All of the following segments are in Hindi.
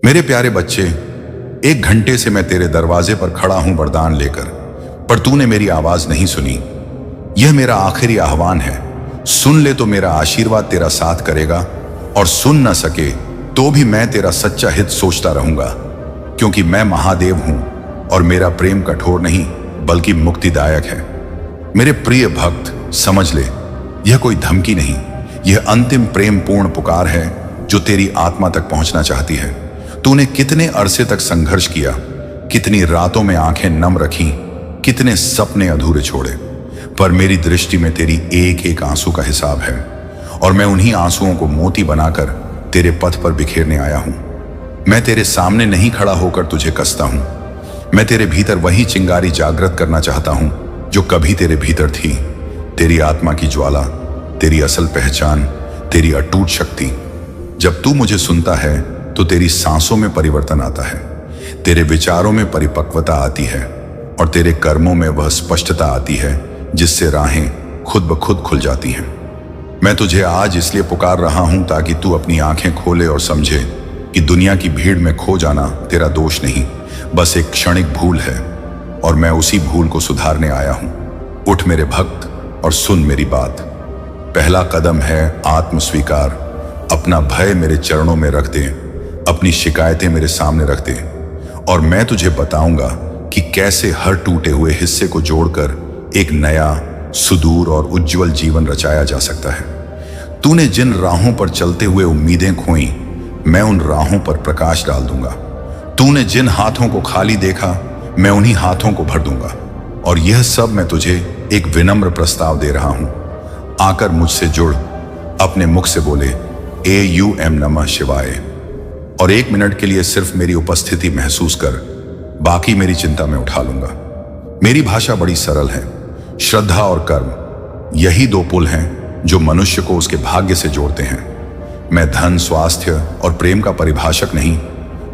मेरे प्यारे बच्चे, 1 घंटे से मैं तेरे दरवाजे पर खड़ा हूं वरदान लेकर, पर तूने मेरी आवाज नहीं सुनी। यह मेरा आखिरी आह्वान है, सुन ले तो मेरा आशीर्वाद तेरा साथ करेगा, और सुन न सके तो भी मैं तेरा सच्चा हित सोचता रहूंगा, क्योंकि मैं महादेव हूं और मेरा प्रेम कठोर नहीं बल्कि मुक्तिदायक है। मेरे प्रिय भक्त, समझ ले, यह कोई धमकी नहीं, यह अंतिम प्रेम पूर्ण पुकार है जो तेरी आत्मा तक पहुंचना चाहती है। तूने कितने अरसे तक संघर्ष किया, कितनी रातों में आंखें नम रखी, कितने सपने अधूरे छोड़े, पर मेरी दृष्टि में तेरी एक एक आंसू का हिसाब है, और मैं उन्हीं आंसुओं को मोती बनाकर तेरे पथ पर बिखेरने आया हूं। मैं तेरे सामने नहीं खड़ा होकर तुझे कसता हूं, मैं तेरे भीतर वही चिंगारी जागृत करना चाहता हूं जो कभी तेरे भीतर थी। तेरी आत्मा की ज्वाला, तेरी असल पहचान, तेरी अटूट शक्ति। जब तू मुझे सुनता है तो तेरी सांसों में परिवर्तन आता है, तेरे विचारों में परिपक्वता आती है, और तेरे कर्मों में वह स्पष्टता आती है जिससे राहें खुद ब खुद खुल जाती हैं। मैं तुझे आज इसलिए पुकार रहा हूं ताकि तू अपनी आंखें खोले और समझे कि दुनिया की भीड़ में खो जाना तेरा दोष नहीं, बस एक क्षणिक भूल है, और मैं उसी भूल को सुधारने आया हूं। उठ मेरे भक्त और सुन मेरी बात। पहला कदम है आत्म स्वीकार। अपना भय मेरे चरणों में रख दे, अपनी शिकायतें मेरे सामने रख दे, और मैं तुझे बताऊंगा कि कैसे हर टूटे हुए हिस्से को जोड़कर एक नया, सुदूर और उज्जवल जीवन रचाया जा सकता है। तूने जिन राहों पर चलते हुए उम्मीदें खोई, मैं उन राहों पर प्रकाश डाल दूंगा। तूने जिन हाथों को खाली देखा, मैं उन्हीं हाथों को भर दूंगा। और यह सब मैं तुझे एक विनम्र प्रस्ताव दे रहा हूं। आकर मुझसे जुड़, अपने मुख से बोले AUM नमः शिवाय, और 1 मिनट के लिए सिर्फ मेरी उपस्थिति महसूस कर, बाकी मेरी चिंता में उठा लूंगा। मेरी भाषा बड़ी सरल है। श्रद्धा और कर्म, यही 2 पुल हैं जो मनुष्य को उसके भाग्य से जोड़ते हैं। मैं धन, स्वास्थ्य और प्रेम का परिभाषक नहीं,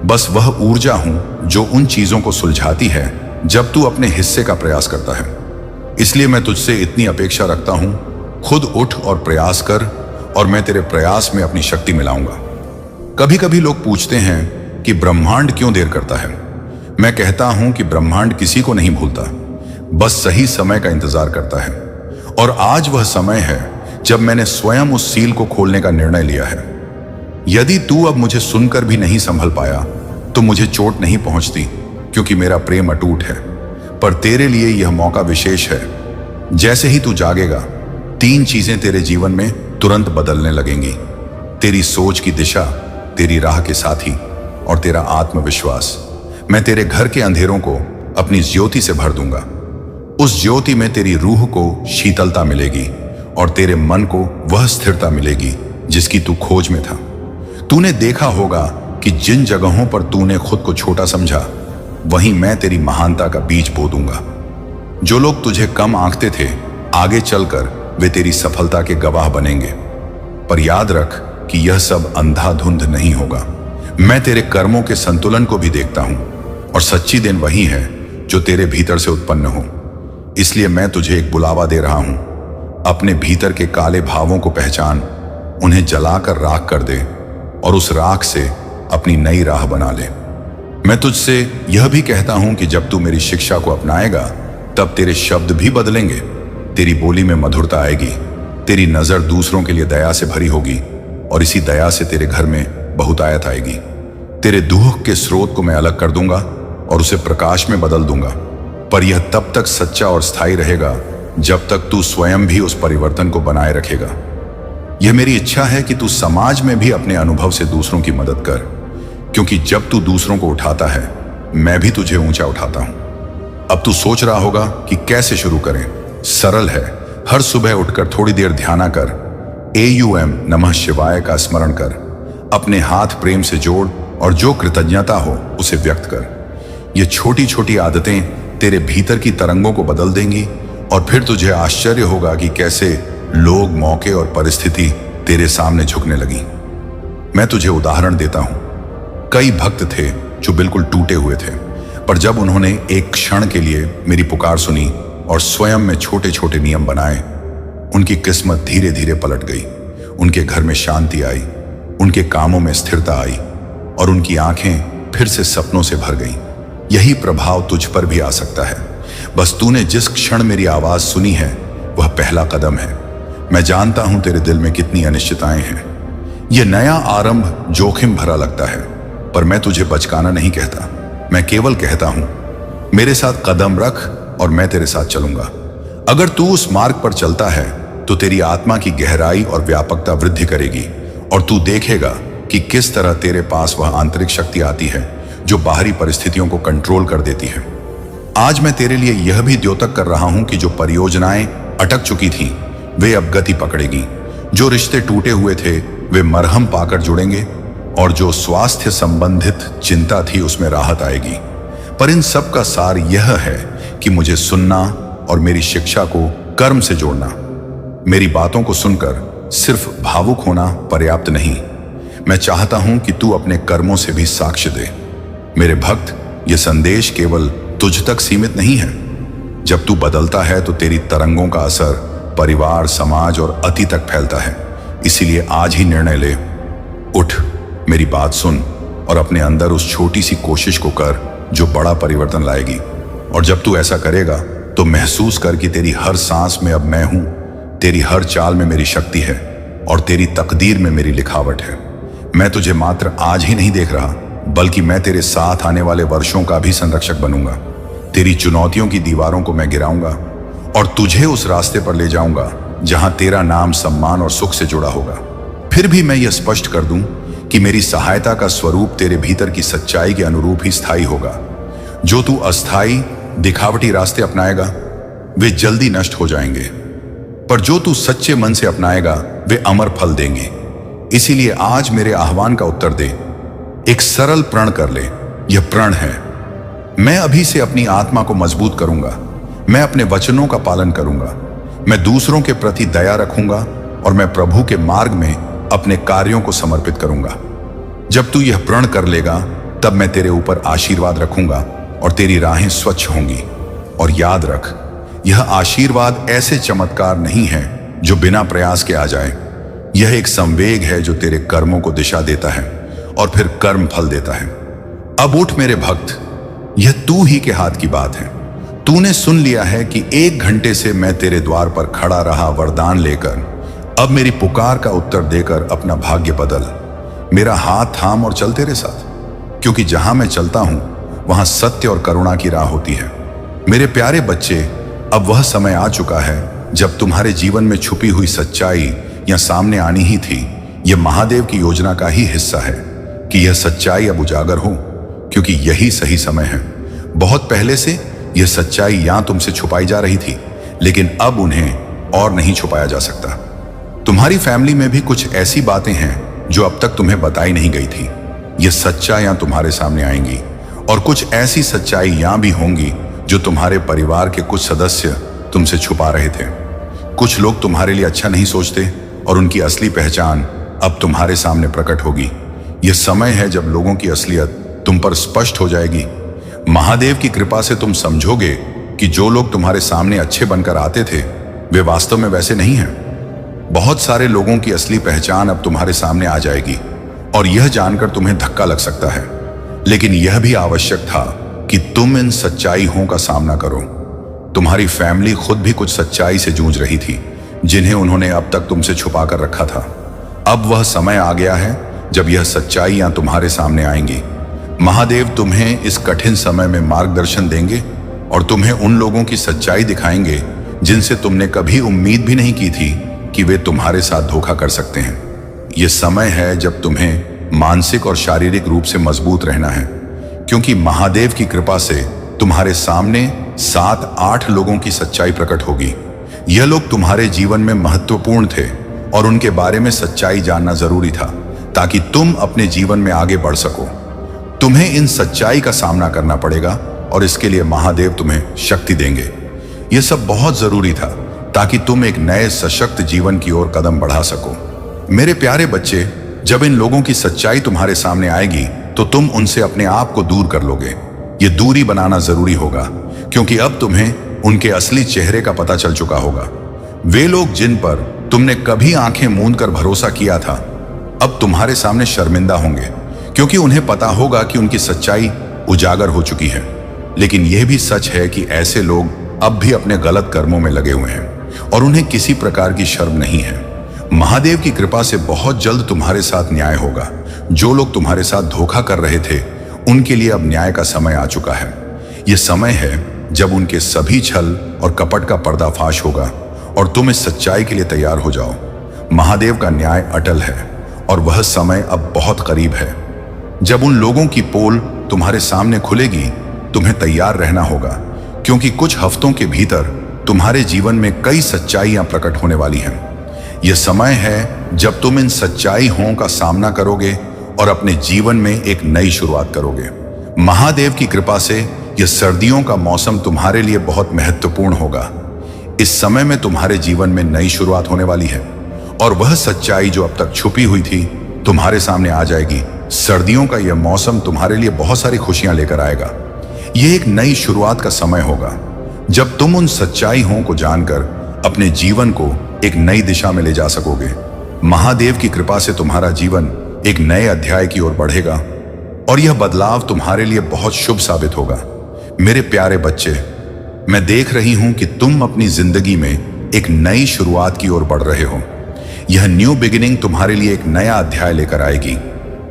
बस वह ऊर्जा हूं जो उन चीजों को सुलझाती है जब तू अपने हिस्से का प्रयास करता है। इसलिए मैं तुझसे इतनी अपेक्षा रखता हूं, खुद उठ और प्रयास कर, और मैं तेरे प्रयास में अपनी शक्ति मिलाऊंगा। कभी कभी लोग पूछते हैं कि ब्रह्मांड क्यों देर करता है। मैं कहता हूं कि ब्रह्मांड किसी को नहीं भूलता, बस सही समय का इंतजार करता है। और आज वह समय है जब मैंने स्वयं उस सील को खोलने का निर्णय लिया है। यदि तू अब मुझे सुनकर भी नहीं संभल पाया तो मुझे चोट नहीं पहुंचती, क्योंकि मेरा प्रेम अटूट है। पर तेरे लिए यह मौका विशेष है। जैसे ही तू जागेगा, 3 चीजें तेरे जीवन में तुरंत बदलने लगेंगी। तेरी सोच की दिशा, तेरी राह के साथी, और तेरा आत्मविश्वास। मैं तेरे घर के अंधेरों को अपनी ज्योति से भर दूंगा। उस ज्योति में तेरी रूह को शीतलता मिलेगी, और तेरे मन को वह स्थिरता मिलेगी जिसकी तू खोज में था। तूने देखा होगा कि जिन जगहों पर तूने खुद को छोटा समझा, वहीं मैं तेरी महानता का बीज बो दूंगा। जो लोग तुझे कम आंकते थे, आगे चलकर वे तेरी सफलता के गवाह बनेंगे। पर याद रख कि यह सब अंधाधुंध नहीं होगा। मैं तेरे कर्मों के संतुलन को भी देखता हूं, और सच्ची दिन वही है जो तेरे भीतर से उत्पन्न हो। इसलिए मैं तुझे एक बुलावा दे रहा हूं। अपने भीतर के काले भावों को पहचान, उन्हें जलाकर राख कर दे, और उस राख से अपनी नई राह बना ले। मैं तुझसे यह भी कहता हूं कि जब तू मेरी शिक्षा को अपनाएगा, तब तेरे शब्द भी बदलेंगे। तेरी बोली में मधुरता आएगी, तेरी नजर दूसरों के लिए दया से भरी होगी, और इसी दया से तेरे घर में बहुतायत आएगी। तेरे दुख के स्रोत को मैं अलग कर दूंगा और उसे प्रकाश में बदल दूंगा। पर यह तब तक सच्चा और स्थायी रहेगा जब तक तू स्वयं भी उस परिवर्तन को बनाए रखेगा। यह मेरी इच्छा है कि तू समाज में भी अपने अनुभव से दूसरों की मदद कर, क्योंकि जब तू दूसरों को उठाता है, मैं भी तुझे ऊंचा उठाता हूं। अब तू सोच रहा होगा कि कैसे शुरू करें। सरल है, हर सुबह उठकर थोड़ी देर ध्यान कर, AUM नमः शिवाय का स्मरण कर, अपने हाथ प्रेम से जोड़, और जो कृतज्ञता हो उसे व्यक्त कर। ये छोटी छोटी आदतें तेरे भीतर की तरंगों को बदल देंगी, और फिर तुझे आश्चर्य होगा कि कैसे लोग, मौके और परिस्थिति तेरे सामने झुकने लगी। मैं तुझे उदाहरण देता हूं। कई भक्त थे जो बिल्कुल टूटे हुए थे, पर जब उन्होंने एक क्षण के लिए मेरी पुकार सुनी और स्वयं में छोटे छोटे नियम बनाए, उनकी किस्मत धीरे धीरे पलट गई। उनके घर में शांति आई, उनके कामों में स्थिरता आई, और उनकी आंखें फिर से सपनों से भर गईं। यही प्रभाव तुझ पर भी आ सकता है। बस तूने जिस क्षण मेरी आवाज सुनी है वह पहला कदम है। मैं जानता हूं तेरे दिल में कितनी अनिश्चितताएं हैं। यह नया आरंभ जोखिम भरा लगता है, पर मैं तुझे बचकाना नहीं कहता। मैं केवल कहता हूं, मेरे साथ कदम रख और मैं तेरे साथ चलूंगा। अगर तू उस मार्ग पर चलता है तो तेरी आत्मा की गहराई और व्यापकता वृद्धि करेगी और तू देखेगा कि किस तरह तेरे पास वह आंतरिक शक्ति आती है जो बाहरी परिस्थितियों को कंट्रोल कर देती है। आज मैं तेरे लिए यह भी द्योतक कर रहा हूं कि जो परियोजनाएं अटक चुकी थीं वे अब गति पकड़ेगी। जो रिश्ते टूटे हुए थे वे मरहम पाकर जुड़ेंगे और जो स्वास्थ्य संबंधित चिंता थी उसमें राहत आएगी। पर इन सब का सार यह है कि मुझे सुनना और मेरी शिक्षा को कर्म से जोड़ना। मेरी बातों को सुनकर सिर्फ भावुक होना पर्याप्त नहीं। मैं चाहता हूं कि तू अपने कर्मों से भी साक्ष्य दे। मेरे भक्त, यह संदेश केवल तुझ तक सीमित नहीं है। जब तू बदलता है तो तेरी तरंगों का असर परिवार, समाज और अति तक फैलता है। इसीलिए आज ही निर्णय ले, उठ, मेरी बात सुन और अपने अंदर उस छोटी सी कोशिश को कर जो बड़ा परिवर्तन लाएगी। और जब तू ऐसा करेगा तो महसूस कर कि तेरी हर सांस में अब मैं हूं, तेरी हर चाल में मेरी शक्ति है और तेरी तकदीर में मेरी लिखावट है। मैं तुझे मात्र आज ही नहीं देख रहा, बल्कि मैं तेरे साथ आने वाले वर्षों का भी संरक्षक बनूंगा। तेरी चुनौतियों की दीवारों को मैं गिराऊंगा और तुझे उस रास्ते पर ले जाऊंगा जहां तेरा नाम, सम्मान और सुख से जुड़ा होगा। फिर भी मैं यह स्पष्ट कर दूं कि मेरी सहायता का स्वरूप तेरे भीतर की सच्चाई के अनुरूप ही स्थायी होगा। जो तू अस्थाई, दिखावटी रास्ते अपनाएगा वे जल्दी नष्ट हो जाएंगे, पर जो तू सच्चे मन से अपनाएगा वे अमर फल देंगे। इसीलिए आज मेरे आह्वान का उत्तर दे। एक सरल प्रण कर ले। यह प्रण है, मैं अभी से अपनी आत्मा को मजबूत करूंगा, मैं अपने वचनों का पालन करूंगा, मैं दूसरों के प्रति दया रखूंगा और मैं प्रभु के मार्ग में अपने कार्यों को समर्पित करूंगा। जब तू यह प्रण कर लेगा तब मैं तेरे ऊपर आशीर्वाद रखूंगा और तेरी राहें स्वच्छ होंगी। और याद रख, यह आशीर्वाद ऐसे चमत्कार नहीं है जो बिना प्रयास के आ जाए। यह एक संवेग है जो तेरे कर्मों को दिशा देता है और फिर कर्म फल देता है। अब उठ मेरे भक्त, यह तू ही के हाथ की बात है। तूने सुन लिया है कि 1 घंटे से मैं तेरे द्वार पर खड़ा रहा वरदान लेकर। अब मेरी पुकार का उत्तर देकर अपना भाग्य बदल। मेरा हाथ थाम और चल तेरे साथ, क्योंकि जहां मैं चलता हूं वहां सत्य और करुणा की राह होती है। मेरे प्यारे बच्चे, अब वह समय आ चुका है जब तुम्हारे जीवन में छुपी हुई सच्चाई या सामने आनी ही थी। यह महादेव की योजना का ही हिस्सा है कि यह सच्चाई अब उजागर हो, क्योंकि यही सही समय है। बहुत पहले से यह सच्चाई यहां तुमसे छुपाई जा रही थी, लेकिन अब उन्हें और नहीं छुपाया जा सकता। तुम्हारी फैमिली में भी कुछ ऐसी बातें हैं जो अब तक तुम्हें बताई नहीं गई थी। यह सच्चाइयां तुम्हारे सामने आएंगी और कुछ ऐसी सच्चाइयां भी होंगी जो तुम्हारे परिवार के कुछ सदस्य तुमसे छुपा रहे थे। कुछ लोग तुम्हारे लिए अच्छा नहीं सोचते और उनकी असली पहचान अब तुम्हारे सामने प्रकट होगी। यह समय है जब लोगों की असलियत तुम पर स्पष्ट हो जाएगी। महादेव की कृपा से तुम समझोगे कि जो लोग तुम्हारे सामने अच्छे बनकर आते थे वे वास्तव में वैसे नहीं हैं। बहुत सारे लोगों की असली पहचान अब तुम्हारे सामने आ जाएगी और यह जानकर तुम्हें धक्का लग सकता है, लेकिन यह भी आवश्यक था कि तुम इन सच्चाइयों का सामना करो। तुम्हारी फैमिली खुद भी कुछ सच्चाई से जूझ रही थी जिन्हें उन्होंने अब तक तुमसे छुपा कर रखा था। अब वह समय आ गया है जब यह सच्चाइयां तुम्हारे सामने आएंगी। महादेव तुम्हें इस कठिन समय में मार्गदर्शन देंगे और तुम्हें उन लोगों की सच्चाई दिखाएंगे जिनसे तुमने कभी उम्मीद भी नहीं की थी कि वे तुम्हारे साथ धोखा कर सकते हैं। यह समय है जब तुम्हें मानसिक और शारीरिक रूप से मजबूत रहना है, क्योंकि महादेव की कृपा से तुम्हारे सामने 7-8 लोगों की सच्चाई प्रकट होगी। यह लोग तुम्हारे जीवन में महत्वपूर्ण थे और उनके बारे में सच्चाई जानना जरूरी था ताकि तुम अपने जीवन में आगे बढ़ सको। तुम्हें इन सच्चाई का सामना करना पड़ेगा और इसके लिए महादेव तुम्हें शक्ति देंगे। यह सब बहुत जरूरी था ताकि तुम एक नए सशक्त जीवन की ओर कदम बढ़ा सको। मेरे प्यारे बच्चे, जब इन लोगों की सच्चाई तुम्हारे सामने आएगी तो तुम उनसे अपने आप को दूर कर लोगे। यह दूरी बनाना जरूरी होगा, क्योंकि अब तुम्हें उनके असली चेहरे का पता चल चुका होगा। वे लोग जिन पर तुमने कभी आंखें मूंद कर भरोसा किया था अब तुम्हारे सामने शर्मिंदा होंगे, क्योंकि उन्हें पता होगा कि उनकी सच्चाई उजागर हो चुकी है। लेकिन यह भी सच है कि ऐसे लोग अब भी अपने गलत कर्मों में लगे हुए हैं और उन्हें किसी प्रकार की शर्म नहीं है। महादेव की कृपा से बहुत जल्द तुम्हारे साथ न्याय होगा। जो लोग तुम्हारे साथ धोखा कर रहे थे उनके लिए अब न्याय का समय आ चुका है। यह समय है जब उनके सभी छल और कपट का पर्दाफाश होगा और तुम इस सच्चाई के लिए तैयार हो जाओ। महादेव का न्याय अटल है और वह समय अब बहुत करीब है। जब उन लोगों की पोल तुम्हारे सामने खुलेगी, तुम्हें तैयार रहना होगा, क्योंकि कुछ हफ्तों के भीतर तुम्हारे जीवन में कई सच्चाइयां प्रकट होने वाली हैं। यह समय है जब तुम इन सच्चाइयों का सामना करोगे और अपने जीवन में एक नई शुरुआत करोगे। महादेव की कृपा से यह सर्दियों का मौसम तुम्हारे लिए बहुत महत्वपूर्ण होगा। इस समय में तुम्हारे जीवन में नई शुरुआत होने वाली है और वह सच्चाई जो अब तक छुपी हुई थी तुम्हारे सामने आ जाएगी। सर्दियों का यह मौसम तुम्हारे लिए बहुत सारी खुशियां लेकर आएगा। यह एक नई शुरुआत का समय होगा जब तुम उन सच्चाइयों को जानकर अपने जीवन को एक नई दिशा में ले जा सकोगे। महादेव की कृपा से तुम्हारा जीवन एक नए अध्याय की ओर बढ़ेगा और यह बदलाव तुम्हारे लिए बहुत शुभ साबित होगा। मेरे प्यारे बच्चे, मैं देख रही हूं कि तुम अपनी जिंदगी में एक नई शुरुआत की ओर बढ़ रहे हो। यह न्यू बिगिनिंग तुम्हारे लिए एक नया अध्याय लेकर आएगी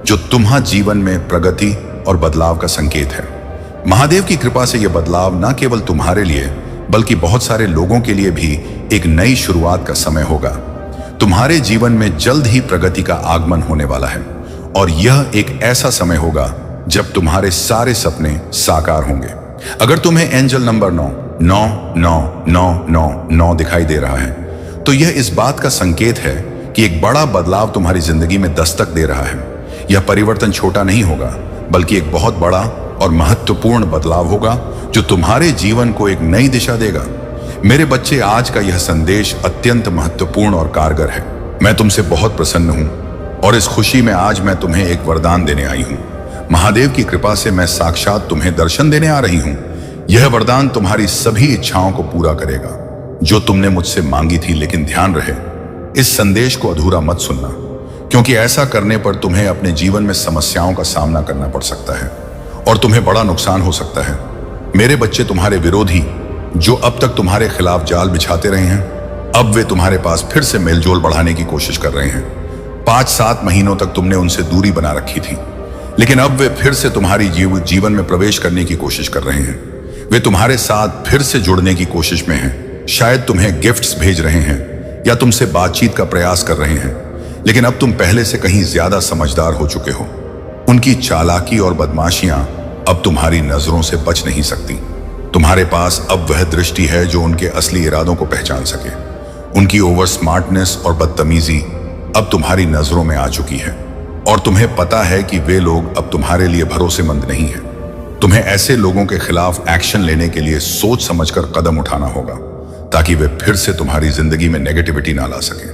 जो तुम्हारे जीवन में प्रगति और बदलाव का संकेत है। महादेव की कृपा से यह बदलाव न केवल तुम्हारे लिए बल्कि बहुत सारे लोगों के लिए भी एक नई शुरुआत का समय होगा। तुम्हारे जीवन में जल्द ही प्रगति का आगमन होने वाला है और यह एक ऐसा समय होगा जब तुम्हारे सारे सपने साकार होंगे। अगर तुम्हें एंजल नंबर 9 दिखाई दे रहा है तो यह इस बात का संकेत है कि एक बड़ा बदलाव तुम्हारी जिंदगी में दस्तक दे रहा है। यह परिवर्तन छोटा नहीं होगा बल्कि एक बहुत बड़ा और महत्वपूर्ण बदलाव होगा जो तुम्हारे जीवन को एक नई दिशा देगा। मेरे बच्चे, आज का यह संदेश अत्यंत महत्वपूर्ण और कारगर है। मैं तुमसे बहुत प्रसन्न हूं और इस खुशी में आज मैं तुम्हें एक वरदान देने आई हूं। महादेव की कृपा से मैं साक्षात तुम्हें दर्शन देने आ रही हूं। यह वरदान तुम्हारी सभी इच्छाओं को पूरा करेगा जो तुमने मुझसे मांगी थी। लेकिन ध्यान रहे, इस संदेश को अधूरा मत सुनना, क्योंकि ऐसा करने पर तुम्हें अपने जीवन में समस्याओं का सामना करना पड़ सकता है और तुम्हें बड़ा नुकसान हो सकता है। मेरे बच्चे, तुम्हारे विरोधी जो अब तक तुम्हारे खिलाफ जाल बिछाते रहे हैं, अब वे तुम्हारे पास फिर से मेलजोल बढ़ाने की कोशिश कर रहे हैं। 5-7 महीनों तक तुमने उनसे दूरी बना रखी थी, लेकिन अब वे फिर से तुम्हारी जीवन में प्रवेश करने की कोशिश कर रहे हैं। वे तुम्हारे साथ फिर से जुड़ने की कोशिश में हैं। शायद तुम्हें गिफ्ट्स भेज रहे हैं या तुमसे बातचीत का प्रयास कर रहे हैं, लेकिन अब तुम पहले से कहीं ज्यादा समझदार हो चुके हो। उनकी चालाकी और बदमाशियां अब तुम्हारी नजरों से बच नहीं सकती। तुम्हारे पास अब वह दृष्टि है जो उनके असली इरादों को पहचान सके। उनकी ओवर स्मार्टनेस और बदतमीजी अब तुम्हारी नजरों में आ चुकी है और तुम्हें पता है कि वे लोग अब तुम्हारे लिए भरोसेमंद नहीं है। तुम्हें ऐसे लोगों के खिलाफ एक्शन लेने के लिए सोच समझकर कदम उठाना होगा ताकि वे फिर से तुम्हारी जिंदगी में नेगेटिविटी ना ला सके।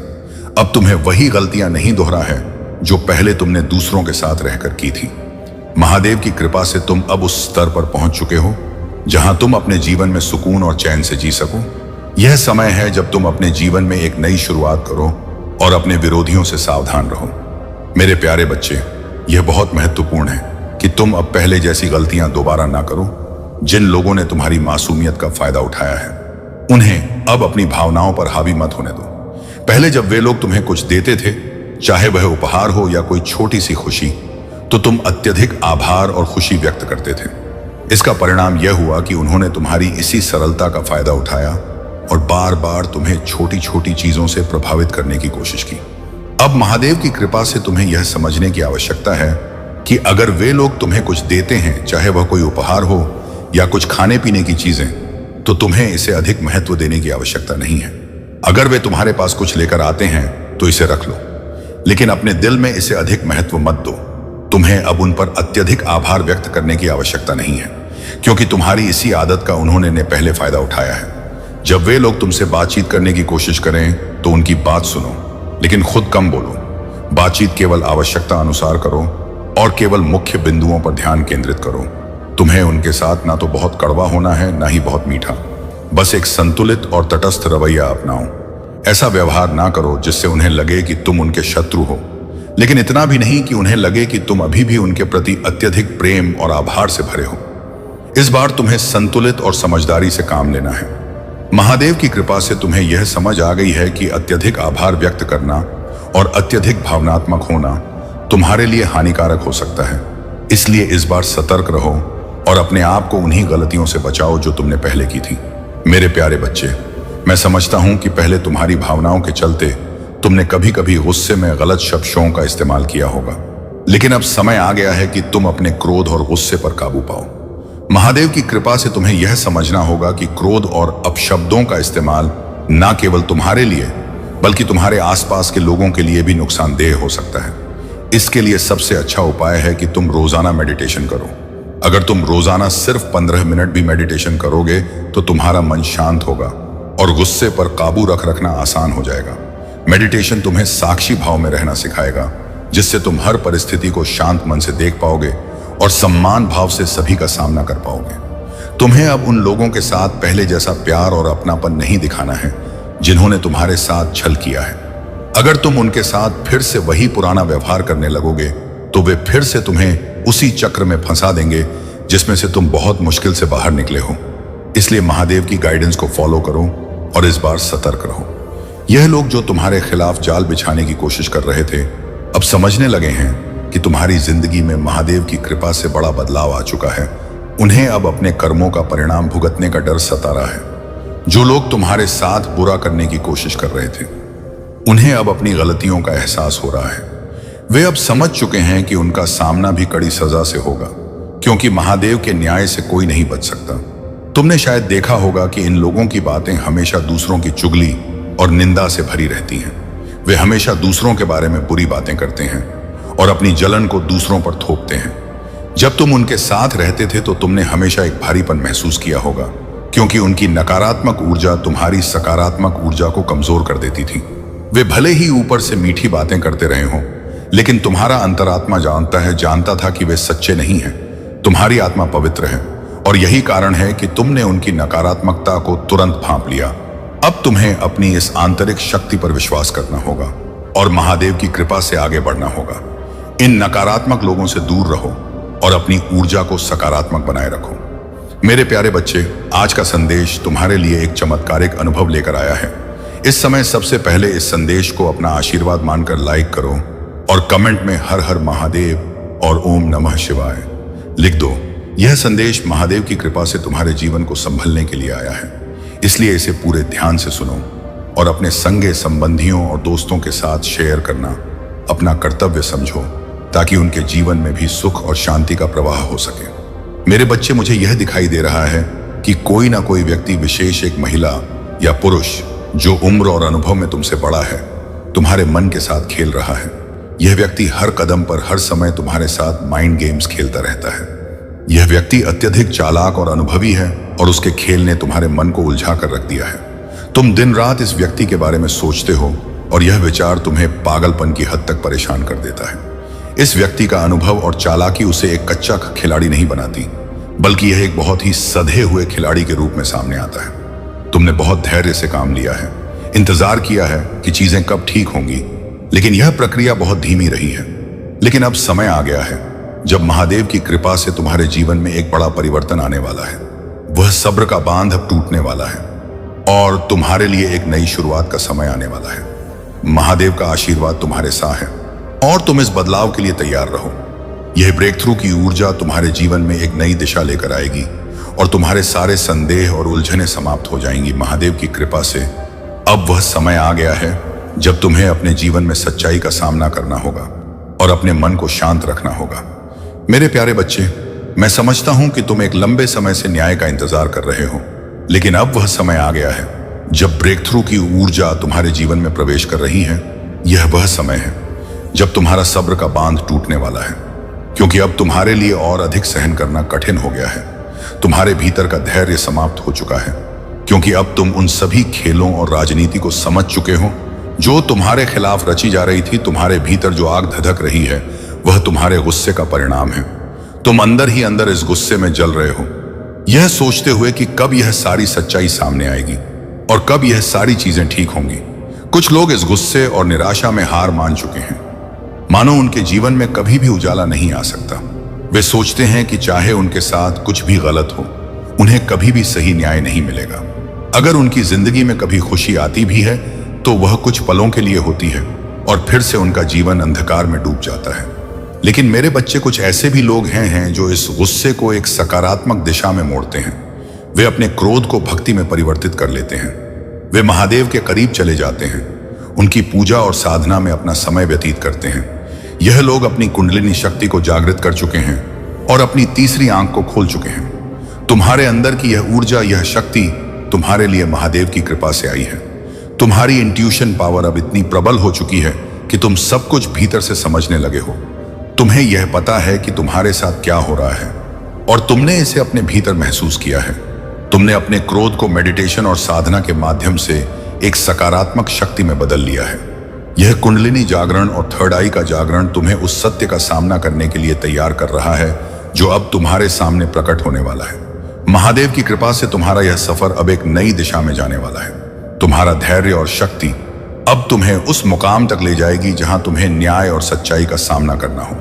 अब तुम्हें वही गलतियां नहीं दोहरा है जो पहले तुमने दूसरों के साथ रहकर की थी। महादेव की कृपा से तुम अब उस स्तर पर पहुंच चुके हो जहां तुम अपने जीवन में सुकून और चैन से जी सको। यह समय है जब तुम अपने जीवन में एक नई शुरुआत करो और अपने विरोधियों से सावधान रहो। मेरे प्यारे बच्चे, यह बहुत महत्वपूर्ण है कि तुम अब पहले जैसी गलतियां दोबारा ना करो। जिन लोगों ने तुम्हारी मासूमियत का फायदा उठाया है, उन्हें अब अपनी भावनाओं पर हावी मत होने दो। पहले जब वे लोग तुम्हें कुछ देते थे, चाहे वह उपहार हो या कोई छोटी सी खुशी, तो तुम अत्यधिक आभार और खुशी व्यक्त करते थे। इसका परिणाम यह हुआ कि उन्होंने तुम्हारी इसी सरलता का फायदा उठाया और बार बार तुम्हें छोटी छोटी चीजों से प्रभावित करने की कोशिश की। अब महादेव की कृपा से तुम्हें यह समझने की आवश्यकता है कि अगर वे लोग तुम्हें कुछ देते हैं, चाहे वह कोई उपहार हो या कुछ खाने पीने की चीजें, तो तुम्हें इसे अधिक महत्व देने की आवश्यकता नहीं है। अगर वे तुम्हारे पास कुछ लेकर आते हैं तो इसे रख लो, लेकिन अपने दिल में इसे अधिक महत्व मत दो। तुम्हें अब उन पर अत्यधिक आभार व्यक्त करने की आवश्यकता नहीं है, क्योंकि तुम्हारी इसी आदत का उन्होंने पहले फायदा उठाया है। जब वे लोग तुमसे बातचीत करने की कोशिश करें तो उनकी बात सुनो, लेकिन खुद कम बोलो। बातचीत केवल आवश्यकता अनुसार करो और केवल मुख्य बिंदुओं पर ध्यान केंद्रित करो। तुम्हें उनके साथ ना तो बहुत कड़वा होना है, ना ही बहुत मीठा। बस एक संतुलित और तटस्थ रवैया अपनाओ। ऐसा व्यवहार ना करो जिससे उन्हें लगे कि तुम उनके शत्रु हो। लेकिन इतना भी नहीं कि उन्हें लगे कि तुम अभी भी उनके प्रति अत्यधिक प्रेम और आभार से भरे हो। इस बार तुम्हें संतुलित और समझदारी से काम लेना है। महादेव की कृपा से तुम्हें यह समझ आ गई है कि अत्यधिक आभार व्यक्त करना और अत्यधिक भावनात्मक होना तुम्हारे लिए हानिकारक हो सकता है। इसलिए इस बार सतर्क रहो और अपने आप को उन्हीं गलतियों से बचाओ जो तुमने पहले की थी। मेरे प्यारे बच्चे, मैं समझता हूं कि पहले तुम्हारी भावनाओं के चलते तुमने कभी कभी गुस्से में गलत शब्दों का इस्तेमाल किया होगा, लेकिन अब समय आ गया है कि तुम अपने क्रोध और गुस्से पर काबू पाओ। महादेव की कृपा से तुम्हें यह समझना होगा कि क्रोध और अपशब्दों का इस्तेमाल न केवल तुम्हारे लिए बल्कि तुम्हारे आसपास के लोगों के लिए भी नुकसानदेह हो सकता है। इसके लिए सबसे अच्छा उपाय है कि तुम रोजाना मेडिटेशन करो। अगर तुम रोजाना सिर्फ 15 मिनट भी मेडिटेशन करोगे तो तुम्हारा मन शांत होगा और गुस्से पर काबू रखना आसान हो जाएगा। मेडिटेशन तुम्हें साक्षी भाव में रहना सिखाएगा, जिससे तुम हर परिस्थिति को शांत मन से देख पाओगे और सम्मान भाव से सभी का सामना कर पाओगे। तुम्हें अब उन लोगों के साथ पहले जैसा प्यार और अपनापन नहीं दिखाना है जिन्होंने तुम्हारे साथ छल किया है। अगर तुम उनके साथ फिर से वही पुराना व्यवहार करने लगोगे तो वे फिर से तुम्हें उसी चक्र में फंसा देंगे जिसमें से तुम बहुत मुश्किल से बाहर निकले हो। इसलिए महादेव की गाइडेंस को फॉलो करो और इस बार सतर्क रहो। यह लोग जो तुम्हारे खिलाफ जाल बिछाने की कोशिश कर रहे थे अब समझने लगे हैं कि तुम्हारी जिंदगी में महादेव की कृपा से बड़ा बदलाव आ चुका है। उन्हें अब अपने कर्मों का परिणाम भुगतने का डर सता रहा है। जो लोग तुम्हारे साथ बुरा करने की कोशिश कर रहे थे उन्हें अब अपनी गलतियों का एहसास हो रहा है। वे अब समझ चुके हैं कि उनका सामना भी कड़ी सजा से होगा, क्योंकि महादेव के न्याय से कोई नहीं बच सकता। तुमने शायद देखा होगा कि इन लोगों की बातें हमेशा दूसरों की चुगली और निंदा से भरी रहती हैं। वे हमेशा दूसरों के बारे में बुरी बातें करते हैं और अपनी जलन को दूसरों पर थोपते हैं। जब तुम उनके साथ रहते थे तो तुमने हमेशा एक भारीपन महसूस किया होगा, क्योंकि उनकी नकारात्मक ऊर्जा तुम्हारी सकारात्मक ऊर्जा को कमजोर कर देती थी। वे भले ही ऊपर से मीठी बातें करते रहे हों, लेकिन तुम्हारा अंतरात्मा जानता था कि वे सच्चे नहीं हैं। तुम्हारी आत्मा पवित्र है और यही कारण है कि तुमने उनकी नकारात्मकता को तुरंत भांप लिया। अब तुम्हें अपनी इस आंतरिक शक्ति पर विश्वास करना होगा और महादेव की कृपा से आगे बढ़ना होगा। इन नकारात्मक लोगों से दूर रहो और अपनी ऊर्जा को सकारात्मक बनाए रखो। मेरे प्यारे बच्चे, आज का संदेश तुम्हारे लिए एक चमत्कारिक अनुभव लेकर आया है। इस समय सबसे पहले इस संदेश को अपना आशीर्वाद मानकर लाइक करो और कमेंट में हर हर महादेव और ओम नमः शिवाय लिख दो। यह संदेश महादेव की कृपा से तुम्हारे जीवन को संभलने के लिए आया है, इसलिए इसे पूरे ध्यान से सुनो और अपने संगे संबंधियों और दोस्तों के साथ शेयर करना अपना कर्तव्य समझो, ताकि उनके जीवन में भी सुख और शांति का प्रवाह हो सके। मेरे बच्चे, मुझे यह दिखाई दे रहा है कि कोई ना कोई व्यक्ति विशेष, एक महिला या पुरुष जो उम्र और अनुभव में तुमसे बड़ा है, तुम्हारे मन के साथ खेल रहा है। यह व्यक्ति हर कदम पर हर समय तुम्हारे साथ माइंड गेम्स खेलता रहता है। यह व्यक्ति अत्यधिक चालाक और अनुभवी है और उसके खेल ने तुम्हारे मन को उलझा कर रख दिया है। तुम दिन रात इस व्यक्ति के बारे में सोचते हो और यह विचार तुम्हें पागलपन की हद तक परेशान कर देता है। इस व्यक्ति का अनुभव और चालाकी उसे एक कच्चा खिलाड़ी नहीं बनाती, बल्कि यह एक बहुत ही सधे हुए खिलाड़ी के रूप में सामने आता है। तुमने बहुत धैर्य से काम लिया है, इंतजार किया है कि चीजें कब ठीक होंगी, लेकिन यह प्रक्रिया बहुत धीमी रही है। लेकिन अब समय आ गया है जब महादेव की कृपा से तुम्हारे जीवन में एक बड़ा परिवर्तन आने वाला है। वह सब्र का बांध अब टूटने वाला है और तुम्हारे लिए एक नई शुरुआत का समय आने वाला है। महादेव का आशीर्वाद तुम्हारे साथ है और तुम इस बदलाव के लिए तैयार रहो। यह ब्रेक थ्रू की ऊर्जा तुम्हारे जीवन में एक नई दिशा लेकर आएगी और तुम्हारे सारे संदेह और उलझनें समाप्त हो जाएंगी। महादेव की कृपा से अब वह समय आ गया है जब तुम्हें अपने जीवन में सच्चाई का सामना करना होगा और अपने मन को शांत रखना होगा। मेरे प्यारे बच्चे, मैं समझता हूं कि तुम एक लंबे समय से न्याय का इंतजार कर रहे हो, लेकिन अब वह समय आ गया है जब ब्रेक थ्रू की ऊर्जा तुम्हारे जीवन में प्रवेश कर रही है। यह वह समय है जब तुम्हारा सब्र का बांध टूटने वाला है, क्योंकि अब तुम्हारे लिए और अधिक सहन करना कठिन हो गया है। तुम्हारे भीतर का धैर्य समाप्त हो चुका है, क्योंकि अब तुम उन सभी खेलों और राजनीति को समझ चुके हो जो तुम्हारे खिलाफ रची जा रही थी। तुम्हारे भीतर जो आग धधक रही है वह तुम्हारे गुस्से का परिणाम है। तुम अंदर ही अंदर इस गुस्से में जल रहे हो, यह सोचते हुए कि कब यह सारी सच्चाई सामने आएगी और कब यह सारी चीजें ठीक होंगी। कुछ लोग इस गुस्से और निराशा में हार मान चुके हैं। मानो उनके जीवन में कभी भी उजाला नहीं आ सकता। वे सोचते हैं कि चाहे उनके साथ कुछ भी गलत हो, उन्हें कभी भी सही न्याय नहीं मिलेगा। अगर उनकी जिंदगी में कभी खुशी आती भी है तो वह कुछ पलों के लिए होती है और फिर से उनका जीवन अंधकार में डूब जाता है। लेकिन मेरे बच्चे, कुछ ऐसे भी लोग हैं जो इस गुस्से को एक सकारात्मक दिशा में मोड़ते हैं। वे अपने क्रोध को भक्ति में परिवर्तित कर लेते हैं। वे महादेव के करीब चले जाते हैं, उनकी पूजा और साधना में अपना समय व्यतीत करते हैं। यह लोग अपनी कुंडलिनी शक्ति को जागृत कर चुके हैं और अपनी तीसरी आंख को खोल चुके हैं। तुम्हारे अंदर की यह ऊर्जा, यह शक्ति तुम्हारे लिए महादेव की कृपा से आई है। तुम्हारी इंट्यूशन पावर अब इतनी प्रबल हो चुकी है कि तुम सब कुछ भीतर से समझने लगे हो। तुम्हें यह पता है कि तुम्हारे साथ क्या हो रहा है और तुमने इसे अपने भीतर महसूस किया है। तुमने अपने क्रोध को मेडिटेशन और साधना के माध्यम से एक सकारात्मक शक्ति में बदल लिया है। यह कुंडलिनी जागरण और थर्ड आई का जागरण तुम्हें उस सत्य का सामना करने के लिए तैयार कर रहा है जो अब तुम्हारे सामने प्रकट होने वाला है। महादेव की कृपा से तुम्हारा यह सफर अब एक नई दिशा में जाने वाला है। तुम्हारा धैर्य और शक्ति अब तुम्हें उस मुकाम तक ले जाएगी जहां तुम्हें न्याय और सच्चाई का सामना करना हो।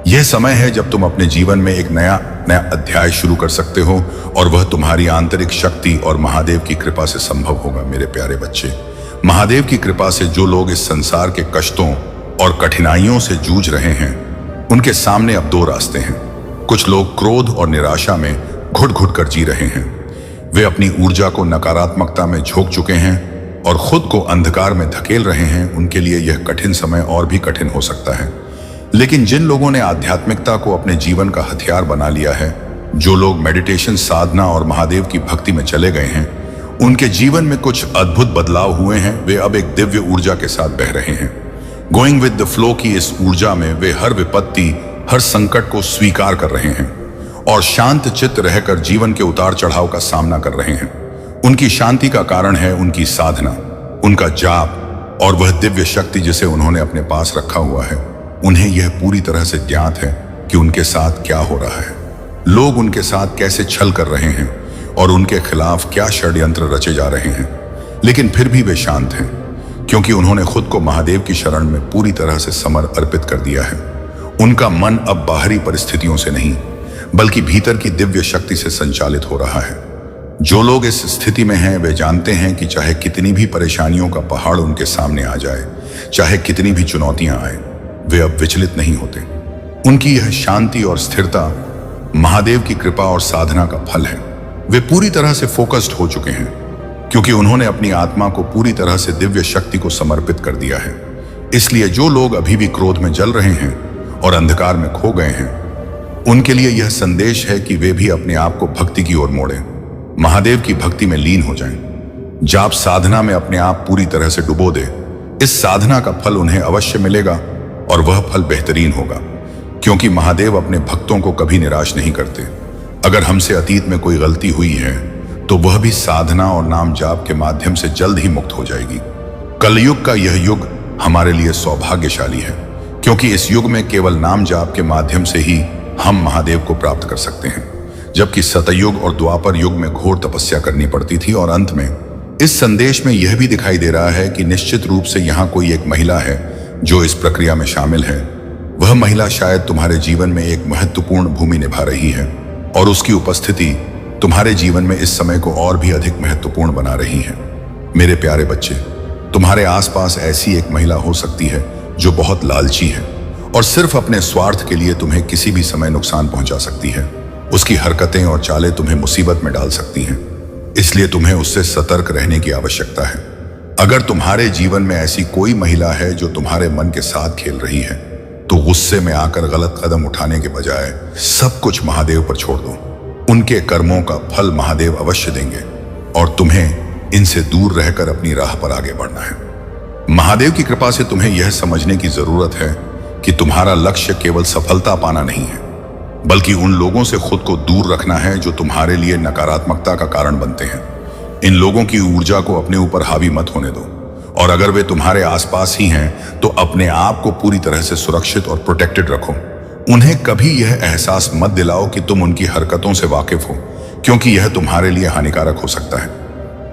यह समय है जब तुम अपने जीवन में एक नया अध्याय शुरू कर सकते हो और वह तुम्हारी आंतरिक शक्ति और महादेव की कृपा से संभव होगा। मेरे प्यारे बच्चे, महादेव की कृपा से जो लोग इस संसार के कष्टों और कठिनाइयों से जूझ रहे हैं, उनके सामने अब दो रास्ते हैं। कुछ लोग क्रोध और निराशा में घुट घुट कर जी रहे हैं। वे अपनी ऊर्जा को नकारात्मकता में झोंक चुके हैं और खुद को अंधकार में धकेल रहे हैं। उनके लिए यह कठिन समय और भी कठिन हो सकता है। लेकिन जिन लोगों ने आध्यात्मिकता को अपने जीवन का हथियार बना लिया है, जो लोग मेडिटेशन, साधना और महादेव की भक्ति में चले गए हैं, उनके जीवन में कुछ अद्भुत बदलाव हुए हैं। वे अब एक दिव्य ऊर्जा के साथ बह रहे हैं। गोइंग विद द फ्लो की इस ऊर्जा में वे हर विपत्ति, हर संकट को स्वीकार कर रहे हैं और शांत चित्त रहकर जीवन के उतार चढ़ाव का सामना कर रहे हैं। उनकी शांति का कारण है उनकी साधना, उनका जाप और वह दिव्य शक्ति जिसे उन्होंने अपने पास रखा हुआ है। उन्हें यह पूरी तरह से ज्ञात है कि उनके साथ क्या हो रहा है, लोग उनके साथ कैसे छल कर रहे हैं और उनके खिलाफ क्या षड्यंत्र रचे जा रहे हैं। लेकिन फिर भी वे शांत हैं क्योंकि उन्होंने खुद को महादेव की शरण में पूरी तरह से अर्पित कर दिया है। उनका मन अब बाहरी परिस्थितियों से नहीं बल्कि भीतर की दिव्य शक्ति से संचालित हो रहा है। जो लोग इस स्थिति में हैं, वे जानते हैं कि चाहे कितनी भी परेशानियों का पहाड़ उनके सामने आ जाए, चाहे कितनी भी चुनौतियां आए, वे अब विचलित नहीं होते। उनकी यह शांति और स्थिरता महादेव की कृपा और साधना का फल है। वे पूरी तरह से फोकस्ड हो चुके हैं क्योंकि उन्होंने अपनी आत्मा को पूरी तरह से दिव्य शक्ति को समर्पित कर दिया है। इसलिए जो लोग अभी भी क्रोध में जल रहे हैं और अंधकार में खो गए हैं, उनके लिए यह संदेश है कि वे भी अपने आप को भक्ति की ओर मोड़ें, महादेव की भक्ति में लीन हो जाएं, जाप साधना में अपने आप पूरी तरह से डुबो दे। इस साधना का फल उन्हें अवश्य मिलेगा और वह फल बेहतरीन होगा क्योंकि महादेव अपने भक्तों को कभी निराश नहीं करते। अगर हमसे अतीत में कोई गलती हुई है तो वह भी साधना और नाम जाप के माध्यम से जल्द ही मुक्त हो जाएगी। कलयुग का यह युग हमारे लिए सौभाग्यशाली है क्योंकि इस युग में केवल नाम जाप के माध्यम से ही हम महादेव को प्राप्त कर सकते हैं, जबकि सतयुग और द्वापर युग में घोर तपस्या करनी पड़ती थी। और अंत में इस संदेश में यह भी दिखाई दे रहा है कि निश्चित रूप से यहाँ कोई एक महिला है जो इस प्रक्रिया में शामिल है। वह महिला शायद तुम्हारे जीवन में एक महत्वपूर्ण भूमि निभा रही है और उसकी उपस्थिति तुम्हारे जीवन में इस समय को और भी अधिक महत्वपूर्ण बना रही है। मेरे प्यारे बच्चे, तुम्हारे आसपास ऐसी एक महिला हो सकती है जो बहुत लालची है और सिर्फ अपने स्वार्थ के लिए तुम्हें किसी भी समय नुकसान पहुंचा सकती है। उसकी हरकतें और चालें तुम्हें मुसीबत में डाल सकती हैं, इसलिए तुम्हें उससे सतर्क रहने की आवश्यकता है। अगर तुम्हारे जीवन में ऐसी कोई महिला है जो तुम्हारे मन के साथ खेल रही है, तो गुस्से में आकर गलत कदम उठाने के बजाय सब कुछ महादेव पर छोड़ दो। उनके कर्मों का फल महादेव अवश्य देंगे और तुम्हें इनसे दूर रहकर अपनी राह पर आगे बढ़ना है। महादेव की कृपा से तुम्हें यह समझने की जरूरत है कि तुम्हारा लक्ष्य केवल सफलता पाना नहीं है, बल्कि उन लोगों से खुद को दूर रखना है जो तुम्हारे लिए नकारात्मकता का कारण बनते हैं। इन लोगों की ऊर्जा को अपने ऊपर हावी मत होने दो और अगर वे तुम्हारे आसपास ही हैं तो अपने आप को पूरी तरह से सुरक्षित और प्रोटेक्टेड रखो। उन्हें कभी यह एहसास मत दिलाओ कि तुम उनकी हरकतों से वाकिफ हो, क्योंकि यह तुम्हारे लिए हानिकारक हो सकता है।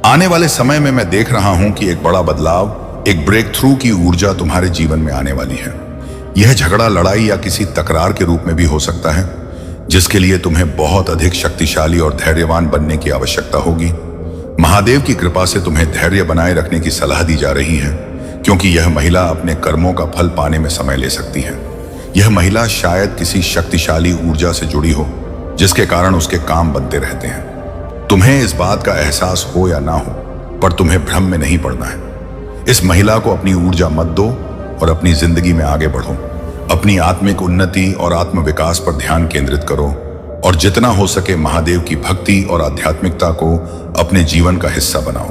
आने वाले समय में मैं देख रहा हूं कि एक बड़ा बदलाव, एक ब्रेक थ्रू की ऊर्जा तुम्हारे जीवन में आने वाली है। यह झगड़ा लड़ाई या किसी तकरार के रूप में भी हो सकता है, जिसके लिए तुम्हें बहुत अधिक शक्तिशाली और धैर्यवान बनने की आवश्यकता होगी। महादेव की कृपा से तुम्हें धैर्य बनाए रखने की सलाह दी जा रही है, क्योंकि यह महिला अपने कर्मों का फल पाने में समय ले सकती है। यह महिला शायद किसी शक्तिशाली ऊर्जा से जुड़ी हो, जिसके कारण उसके काम बनते रहते हैं। तुम्हें इस बात का एहसास हो या ना हो, पर तुम्हें भ्रम में नहीं पड़ना है। इस महिला को अपनी ऊर्जा मत दो और अपनी जिंदगी में आगे बढ़ो। अपनी आत्मिक उन्नति और आत्म विकास पर ध्यान केंद्रित करो और जितना हो सके महादेव की भक्ति और आध्यात्मिकता को अपने जीवन का हिस्सा बनाओ।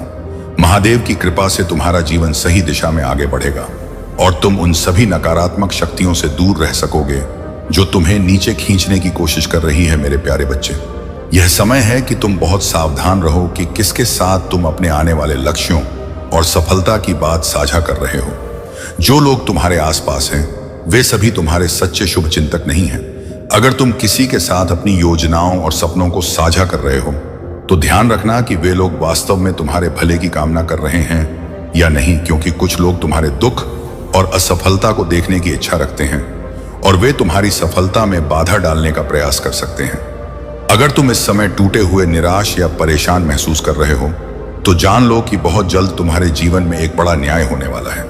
महादेव की कृपा से तुम्हारा जीवन सही दिशा में आगे बढ़ेगा और तुम उन सभी नकारात्मक शक्तियों से दूर रह सकोगे जो तुम्हें नीचे खींचने की कोशिश कर रही है। मेरे प्यारे बच्चे, यह समय है कि तुम बहुत सावधान रहो कि किसके साथ तुम अपने आने वाले लक्ष्यों और सफलता की बात साझा कर रहे हो। जो लोग तुम्हारे आसपास हैं वे सभी तुम्हारे सच्चे शुभ चिंतक नहीं हैं। अगर तुम किसी के साथ अपनी योजनाओं और सपनों को साझा कर रहे हो तो ध्यान रखना कि वे लोग वास्तव में तुम्हारे भले की कामना कर रहे हैं या नहीं, क्योंकि कुछ लोग तुम्हारे दुख और असफलता को देखने की इच्छा रखते हैं और वे तुम्हारी सफलता में बाधा डालने का प्रयास कर सकते हैं। अगर तुम इस समय टूटे हुए, निराश या परेशान महसूस कर रहे हो तो जान लो कि बहुत जल्द तुम्हारे जीवन में एक बड़ा न्याय होने वाला है।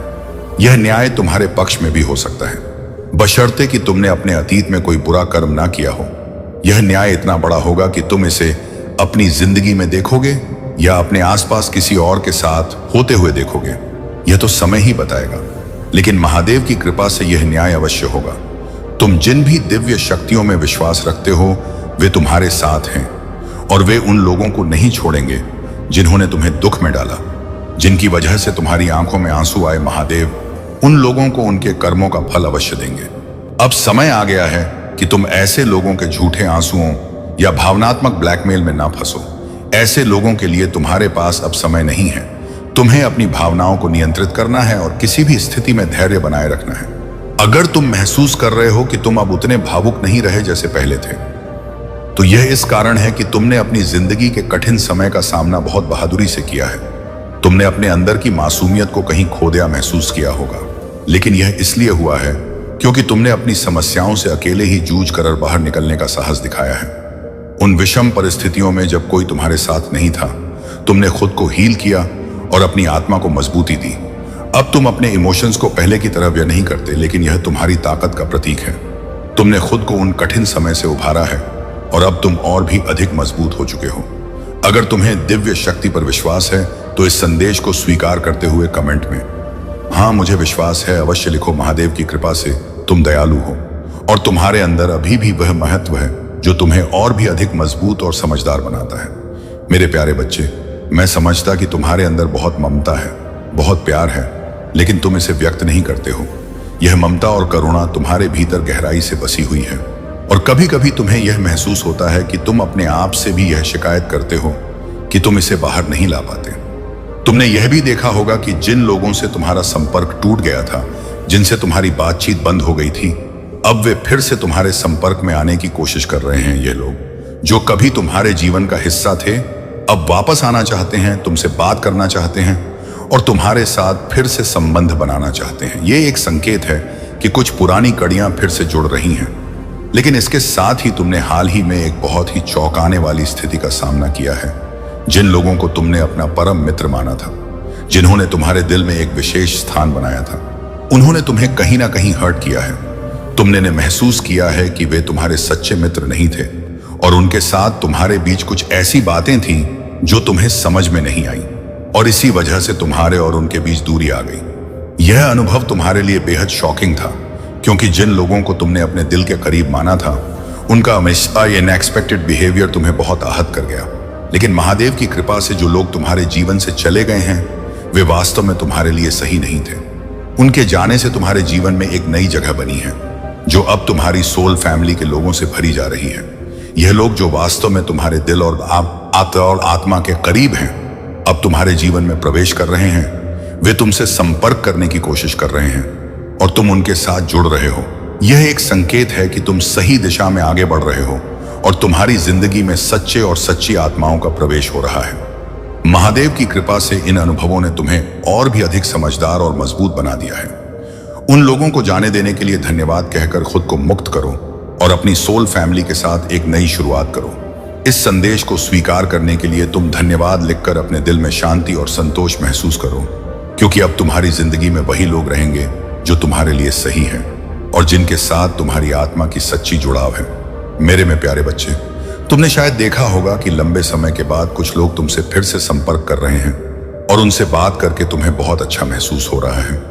यह न्याय तुम्हारे पक्ष में भी हो सकता है, बशर्ते कि तुमने अपने अतीत में कोई बुरा कर्म ना किया हो। यह न्याय इतना बड़ा होगा कि तुम इसे अपनी जिंदगी में देखोगे या अपने आसपास किसी और के साथ होते हुए देखोगे, यह तो समय ही बताएगा। लेकिन महादेव की कृपा से यह न्याय अवश्य होगा। तुम जिन भी दिव्य शक्तियों में विश्वास रखते हो वे तुम्हारे साथ हैं और वे उन लोगों को नहीं छोड़ेंगे जिन्होंने तुम्हें दुख में डाला, जिनकी वजह से तुम्हारी आंखों में आंसू आए। महादेव उन लोगों को उनके कर्मों का फल अवश्य देंगे। अब समय आ गया है कि तुम ऐसे लोगों के झूठे आंसुओं या भावनात्मक ब्लैकमेल में ना फंसो। ऐसे लोगों के लिए तुम्हारे पास अब समय नहीं है। तुम्हें अपनी भावनाओं को नियंत्रित करना है और किसी भी स्थिति में धैर्य बनाए रखना है। अगर तुम महसूस कर रहे हो कि तुम अब उतने भावुक नहीं रहे जैसे पहले थे, तो यह इस कारण है कि तुमने अपनी जिंदगी के कठिन समय का सामना बहुत बहादुरी से किया है। तुमने अपने अंदर की मासूमियत को कहीं खो दिया महसूस किया होगा, लेकिन यह इसलिए हुआ है क्योंकि तुमने अपनी समस्याओं से अकेले ही जूझ कर बाहर निकलने का साहस दिखाया है। उन विषम परिस्थितियों में जब कोई तुम्हारे साथ नहीं था, तुमने खुद को हील किया और अपनी आत्मा को मजबूती दी। अब तुम अपने इमोशंस को पहले की तरह व्यय नहीं करते, लेकिन यह तुम्हारी ताकत का प्रतीक है। तुमने खुद को उन कठिन समय से उभारा है और अब तुम और भी अधिक मजबूत हो चुके हो। अगर तुम्हें दिव्य शक्ति पर विश्वास है तो इस संदेश को स्वीकार करते हुए कमेंट में हाँ मुझे विश्वास है अवश्य लिखो। महादेव की कृपा से तुम दयालु हो और तुम्हारे अंदर अभी भी वह महत्व है जो तुम्हें और भी अधिक मजबूत और समझदार बनाता है। मेरे प्यारे बच्चे, मैं समझता कि तुम्हारे अंदर बहुत ममता है, बहुत प्यार है, लेकिन तुम इसे व्यक्त नहीं करते हो। यह ममता और करुणा तुम्हारे भीतर गहराई से बसी हुई है और कभी कभी तुम्हें यह महसूस होता है कि तुम अपने आप से भी यह शिकायत करते हो कि तुम इसे बाहर नहीं ला पाते। तुमने यह भी देखा होगा कि जिन लोगों से तुम्हारा संपर्क टूट गया था, जिनसे तुम्हारी बातचीत बंद हो गई थी, अब वे फिर से तुम्हारे संपर्क में आने की कोशिश कर रहे हैं। ये लोग जो कभी तुम्हारे जीवन का हिस्सा थे अब वापस आना चाहते हैं, तुमसे बात करना चाहते हैं और तुम्हारे साथ फिर से संबंध बनाना चाहते हैं। ये एक संकेत है कि कुछ पुरानी कड़ियां फिर से जुड़ रही हैं। लेकिन इसके साथ ही तुमने हाल ही में एक बहुत ही चौंकाने वाली स्थिति का सामना किया है। जिन लोगों को तुमने अपना परम मित्र माना था, जिन्होंने तुम्हारे दिल में एक विशेष स्थान बनाया था, उन्होंने तुम्हें कहीं ना कहीं हर्ट किया है। तुमने ने महसूस किया है कि वे तुम्हारे सच्चे मित्र नहीं थे और उनके साथ तुम्हारे बीच कुछ ऐसी बातें थीं जो तुम्हें समझ में नहीं आई और इसी वजह से तुम्हारे और उनके बीच दूरी आ गई। यह अनुभव तुम्हारे लिए बेहद शॉकिंग था, क्योंकि जिन लोगों को तुमने अपने दिल के करीब माना था, उनका हमेशा ये अनएक्सपेक्टेड बिहेवियर तुम्हें बहुत आहत कर गया। लेकिन महादेव की कृपा से जो लोग तुम्हारे जीवन से चले गए हैं, वे वास्तव में तुम्हारे लिए सही नहीं थे। उनके जाने से तुम्हारे जीवन में एक नई जगह बनी है, जो अब तुम्हारी सोल फैमिली के लोगों से भरी जा रही है। यह लोग जो वास्तव में तुम्हारे दिल और आत्मा के करीब हैं, अब तुम्हारे जीवन में प्रवेश कर रहे हैं। वे तुमसे संपर्क करने की कोशिश कर रहे हैं और तुम उनके साथ जुड़ रहे हो। यह एक संकेत है कि तुम सही दिशा में आगे बढ़ रहे हो और तुम्हारी जिंदगी में सच्चे और सच्ची आत्माओं का प्रवेश हो रहा है। महादेव की कृपा से इन अनुभवों ने तुम्हें और भी अधिक समझदार और मजबूत बना दिया है। उन लोगों को जाने देने के लिए धन्यवाद कहकर खुद को मुक्त करो और अपनी सोल फैमिली के साथ एक नई शुरुआत करो। इस संदेश को स्वीकार करने के लिए तुम धन्यवाद लिखकर अपने दिल में शांति और संतोष महसूस करो, क्योंकि अब तुम्हारी जिंदगी में वही लोग रहेंगे जो तुम्हारे लिए सही हैं और जिनके साथ तुम्हारी आत्मा की सच्ची जुड़ाव है। मेरे में प्यारे बच्चे, तुमने शायद देखा होगा कि लंबे समय के बाद कुछ लोग तुमसे फिर से संपर्क कर रहे हैं और उनसे बात करके तुम्हें बहुत अच्छा महसूस हो रहा है।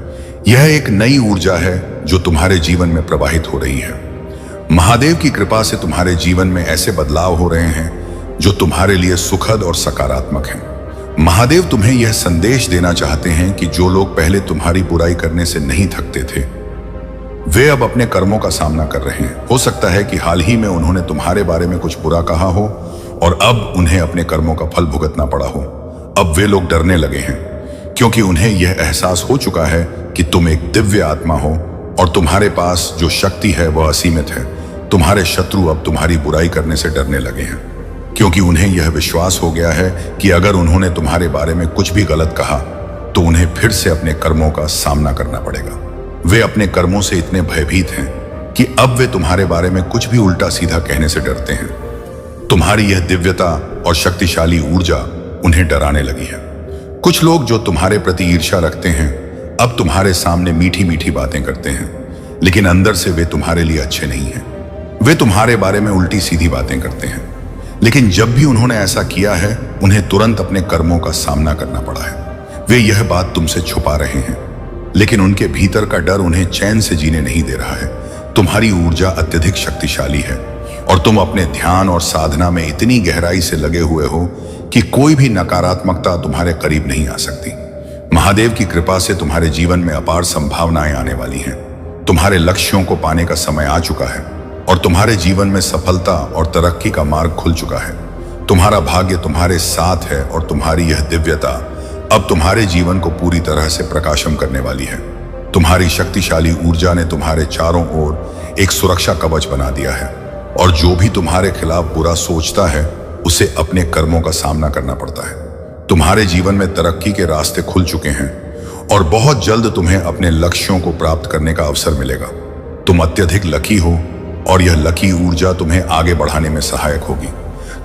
यह एक नई ऊर्जा है जो तुम्हारे जीवन में प्रवाहित हो रही है। महादेव की कृपा से तुम्हारे जीवन में ऐसे बदलाव हो रहे हैं जो तुम्हारे लिए सुखद और सकारात्मक हैं। महादेव तुम्हें यह संदेश देना चाहते हैं कि जो लोग पहले तुम्हारी बुराई करने से नहीं थकते थे, वे अब अपने कर्मों का सामना कर रहे हैं। हो सकता है कि हाल ही में उन्होंने तुम्हारे बारे में कुछ बुरा कहा हो और अब उन्हें अपने कर्मों का फल भुगतना पड़ा हो। अब वे लोग डरने लगे हैं, क्योंकि उन्हें यह एहसास हो चुका है कि तुम एक दिव्य आत्मा हो और तुम्हारे पास जो शक्ति है वह असीमित है। तुम्हारे शत्रु अब तुम्हारी बुराई करने से डरने लगे हैं, क्योंकि उन्हें यह विश्वास हो गया है कि अगर उन्होंने तुम्हारे बारे में कुछ भी गलत कहा तो उन्हें फिर से अपने कर्मों का सामना करना पड़ेगा। वे अपने कर्मों से इतने भयभीत हैं कि अब वे तुम्हारे बारे में कुछ भी उल्टा सीधा कहने से डरते हैं। तुम्हारी यह दिव्यता और शक्तिशाली ऊर्जा उन्हें डराने लगी है। कुछ लोग जो तुम्हारे प्रति ईर्ष्या रखते हैं अब तुम्हारे सामने मीठी मीठी बातें करते हैं, लेकिन अंदर से वे तुम्हारे लिए अच्छे नहीं हैं। वे तुम्हारे बारे में उल्टी सीधी बातें करते हैं, लेकिन जब भी उन्होंने ऐसा किया है उन्हें तुरंत अपने कर्मों का सामना करना पड़ा है। वे यह बात तुमसे छुपा रहे हैं, लेकिन उनके भीतर का डर उन्हें चैन से जीने नहीं दे रहा है। तुम्हारी ऊर्जा अत्यधिक शक्तिशाली है और तुम अपने ध्यान और साधना में इतनी गहराई से लगे हुए हो कि कोई भी नकारात्मकता तुम्हारे करीब नहीं आ सकती। महादेव की कृपा से तुम्हारे जीवन में अपार संभावनाएं आने वाली हैं। तुम्हारे लक्ष्यों को पाने का समय आ चुका है और तुम्हारे जीवन में सफलता और तरक्की का मार्ग खुल चुका है। तुम्हारा भाग्य तुम्हारे साथ है और तुम्हारी यह दिव्यता अब तुम्हारे जीवन को पूरी तरह से प्रकाशम करने वाली है। तुम्हारी शक्तिशाली ऊर्जा ने तुम्हारे चारों ओर एक सुरक्षा कवच बना दिया है और जो भी तुम्हारे खिलाफ बुरा सोचता है उसे अपने कर्मों का सामना करना पड़ता है। तुम्हारे जीवन में तरक्की के रास्ते खुल चुके हैं और बहुत जल्द तुम्हें अपने लक्ष्यों को प्राप्त करने का अवसर मिलेगा। तुम अत्यधिक लकी हो और यह लकी ऊर्जा तुम्हें आगे बढ़ाने में सहायक होगी।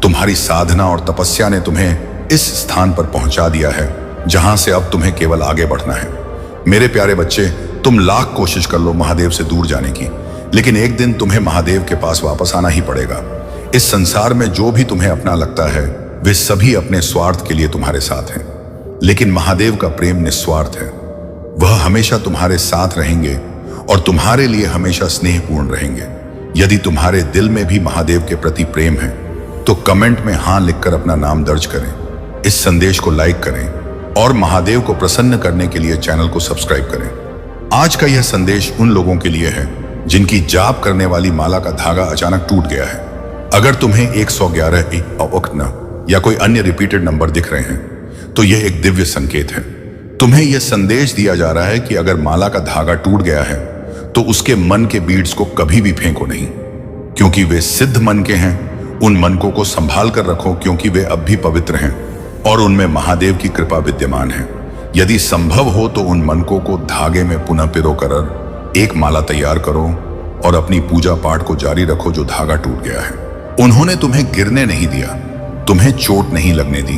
तुम्हारी साधना और तपस्या ने तुम्हें इस स्थान पर पहुंचा दिया है जहां से अब तुम्हें केवल आगे बढ़ना है। मेरे प्यारे बच्चे, तुम लाख कोशिश कर लो महादेव से दूर जाने की, लेकिन एक दिन तुम्हें महादेव के पास वापस आना ही पड़ेगा। इस संसार में जो भी तुम्हें अपना लगता है वे सभी अपने स्वार्थ के लिए तुम्हारे साथ हैं, लेकिन महादेव का प्रेम निस्वार्थ है। वह हमेशा तुम्हारे साथ रहेंगे और तुम्हारे लिए हमेशा स्नेहपूर्ण रहेंगे। यदि तुम्हारे दिल में भी महादेव के प्रति प्रेम है तो कमेंट में हाँ लिखकर अपना नाम दर्ज करें। इस संदेश को लाइक करें और महादेव को प्रसन्न करने के लिए चैनल को सब्सक्राइब करें। आज का यह संदेश उन लोगों के लिए है जिनकी जाप करने वाली माला का धागा अचानक टूट गया है। अगर तुम्हें 111 या कोई अन्य रिपीटेड नंबर दिख रहे हैं तो यह एक दिव्य संकेत है। तुम्हें यह संदेश दिया जा रहा है कि अगर माला का धागा टूट गया है तो उसके मन के बीड्स को कभी भी फेंको नहीं, क्योंकि वे सिद्ध मन के हैं। उन मनकों को संभाल कर रखो, क्योंकि वे अब भी पवित्र हैं और उनमें महादेव की कृपा विद्यमान है। यदि संभव हो तो उन मनकों को धागे में पुनः पिरोकर एक माला तैयार करो और अपनी पूजा पाठ को जारी रखो जो धागा टूट गया है। उन्होंने तुम्हें गिरने नहीं दिया, तुम्हें चोट नहीं लगने दी।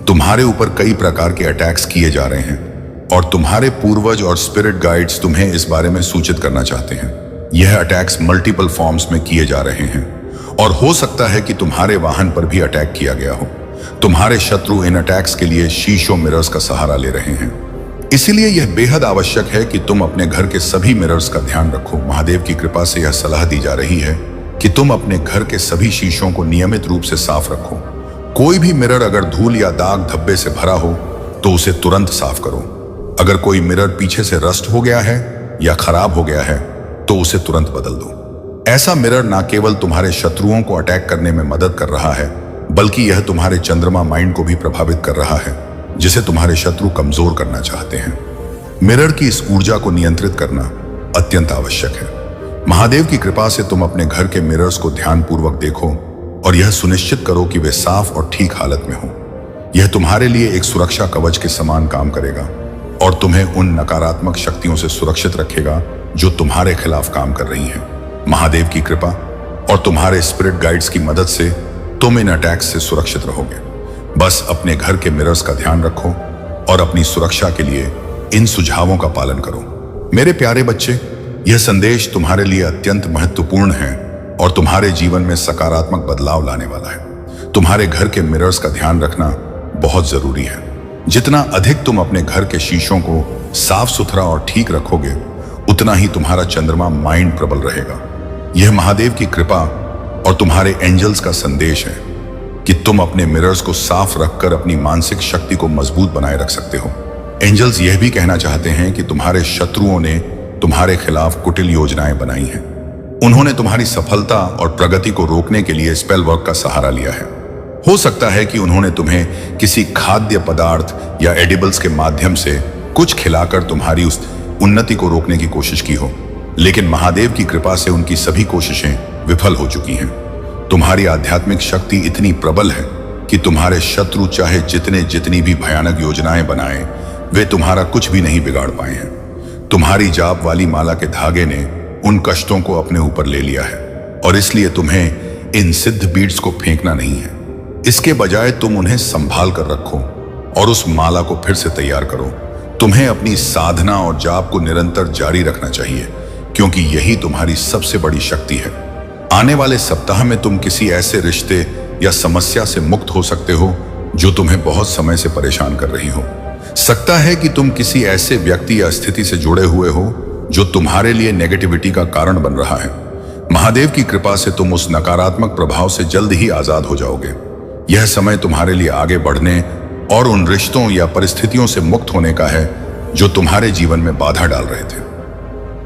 तुम्हारे ऊपर कई प्रकार के अटैक्स किए जा रहे हैं और तुम्हारे पूर्वज और स्पिरिट गाइड्स तुम्हें इस बारे में सूचित करना चाहते हैं। यह अटैक्स मल्टीपल फॉर्म्स में किए जा रहे हैं और हो सकता है कि तुम्हारे वाहन पर भी अटैक किया गया हो। तुम्हारे शत्रु इन अटैक्स के लिए शीशों मिरर्स का सहारा ले रहे हैं। इसीलिए यह बेहद आवश्यक है कि तुम अपने घर के सभी मिरर्स का ध्यान रखो। महादेव की कृपा से यह सलाह दी जा रही है कि तुम अपने घर के सभी शीशों को नियमित रूप से साफ रखो। कोई भी मिरर अगर धूल या दाग धब्बे से भरा हो तो उसे तुरंत साफ करो। अगर कोई मिरर पीछे से रस्ट हो गया है या खराब हो गया है तो उसे तुरंत बदल दो। ऐसा मिरर न केवल तुम्हारे शत्रुओं को अटैक करने में मदद कर रहा है, बल्कि यह तुम्हारे चंद्रमा माइंड को भी प्रभावित कर रहा है, जिसे तुम्हारे शत्रु कमजोर करना चाहते हैं। मिरर की इस ऊर्जा को नियंत्रित करना अत्यंत आवश्यक है। महादेव की कृपा से तुम अपने घर के मिरर्स को ध्यानपूर्वक देखो और यह सुनिश्चित करो कि वे साफ और ठीक हालत में हो। यह तुम्हारे लिए एक सुरक्षा कवच के समान काम करेगा। और तुम्हें उन नकारात्मक शक्तियों से सुरक्षित रखेगा जो तुम्हारे खिलाफ काम कर रही हैं। महादेव की कृपा और तुम्हारे स्पिरिट गाइड्स की मदद से तुम इन अटैक्स से सुरक्षित रहोगे। बस अपने घर के मिरर्स का ध्यान रखो और अपनी सुरक्षा के लिए इन सुझावों का पालन करो। मेरे प्यारे बच्चे, यह संदेश तुम्हारे लिए अत्यंत महत्वपूर्ण है और तुम्हारे जीवन में सकारात्मक बदलाव लाने वाला है। तुम्हारे घर के मिरर्स का ध्यान रखना बहुत जरूरी है। जितना अधिक तुम अपने घर के शीशों को साफ सुथरा और ठीक रखोगे, उतना ही तुम्हारा चंद्रमा माइंड प्रबल रहेगा। यह महादेव की कृपा और तुम्हारे एंजल्स का संदेश है कि तुम अपने मिरर्स को साफ रखकर अपनी मानसिक शक्ति को मजबूत बनाए रख सकते हो। एंजल्स यह भी कहना चाहते हैं कि तुम्हारे शत्रुओं ने तुम्हारे खिलाफ कुटिल योजनाएं बनाई हैं। उन्होंने तुम्हारी सफलता और प्रगति को रोकने के लिए स्पेल वर्क का सहारा लिया है। हो सकता है कि उन्होंने तुम्हें किसी खाद्य पदार्थ या एडिबल्स के माध्यम से कुछ खिलाकर तुम्हारी उस उन्नति को रोकने की कोशिश की हो, लेकिन महादेव की कृपा से उनकी सभी कोशिशें विफल हो चुकी हैं। तुम्हारी आध्यात्मिक शक्ति इतनी प्रबल है कि तुम्हारे शत्रु चाहे जितनी भी भयानक योजनाएं बनाएं, वे तुम्हारा कुछ भी नहीं बिगाड़ पाए हैं। तुम्हारी जाप वाली माला के धागे ने उन कष्टों को अपने ऊपर ले लिया है और इसलिए तुम्हें इन सिद्ध बीड्स को फेंकना नहीं है। इसके बजाय तुम उन्हें संभाल कर रखो और उस माला को फिर से तैयार करो। तुम्हें अपनी साधना और जाप को निरंतर जारी रखना चाहिए, क्योंकि यही तुम्हारी सबसे बड़ी शक्ति है। आने वाले सप्ताह में तुम किसी ऐसे रिश्ते या समस्या से मुक्त हो सकते हो जो तुम्हें बहुत समय से परेशान कर रही हो। सकता है कि तुम किसी ऐसे व्यक्ति या स्थिति से जुड़े हुए हो जो तुम्हारे लिए नेगेटिविटी का कारण बन रहा है। महादेव की कृपा से तुम उस नकारात्मक प्रभाव से जल्द ही आजाद हो जाओगे। यह समय तुम्हारे लिए आगे बढ़ने और उन रिश्तों या परिस्थितियों से मुक्त होने का है जो तुम्हारे जीवन में बाधा डाल रहे थे।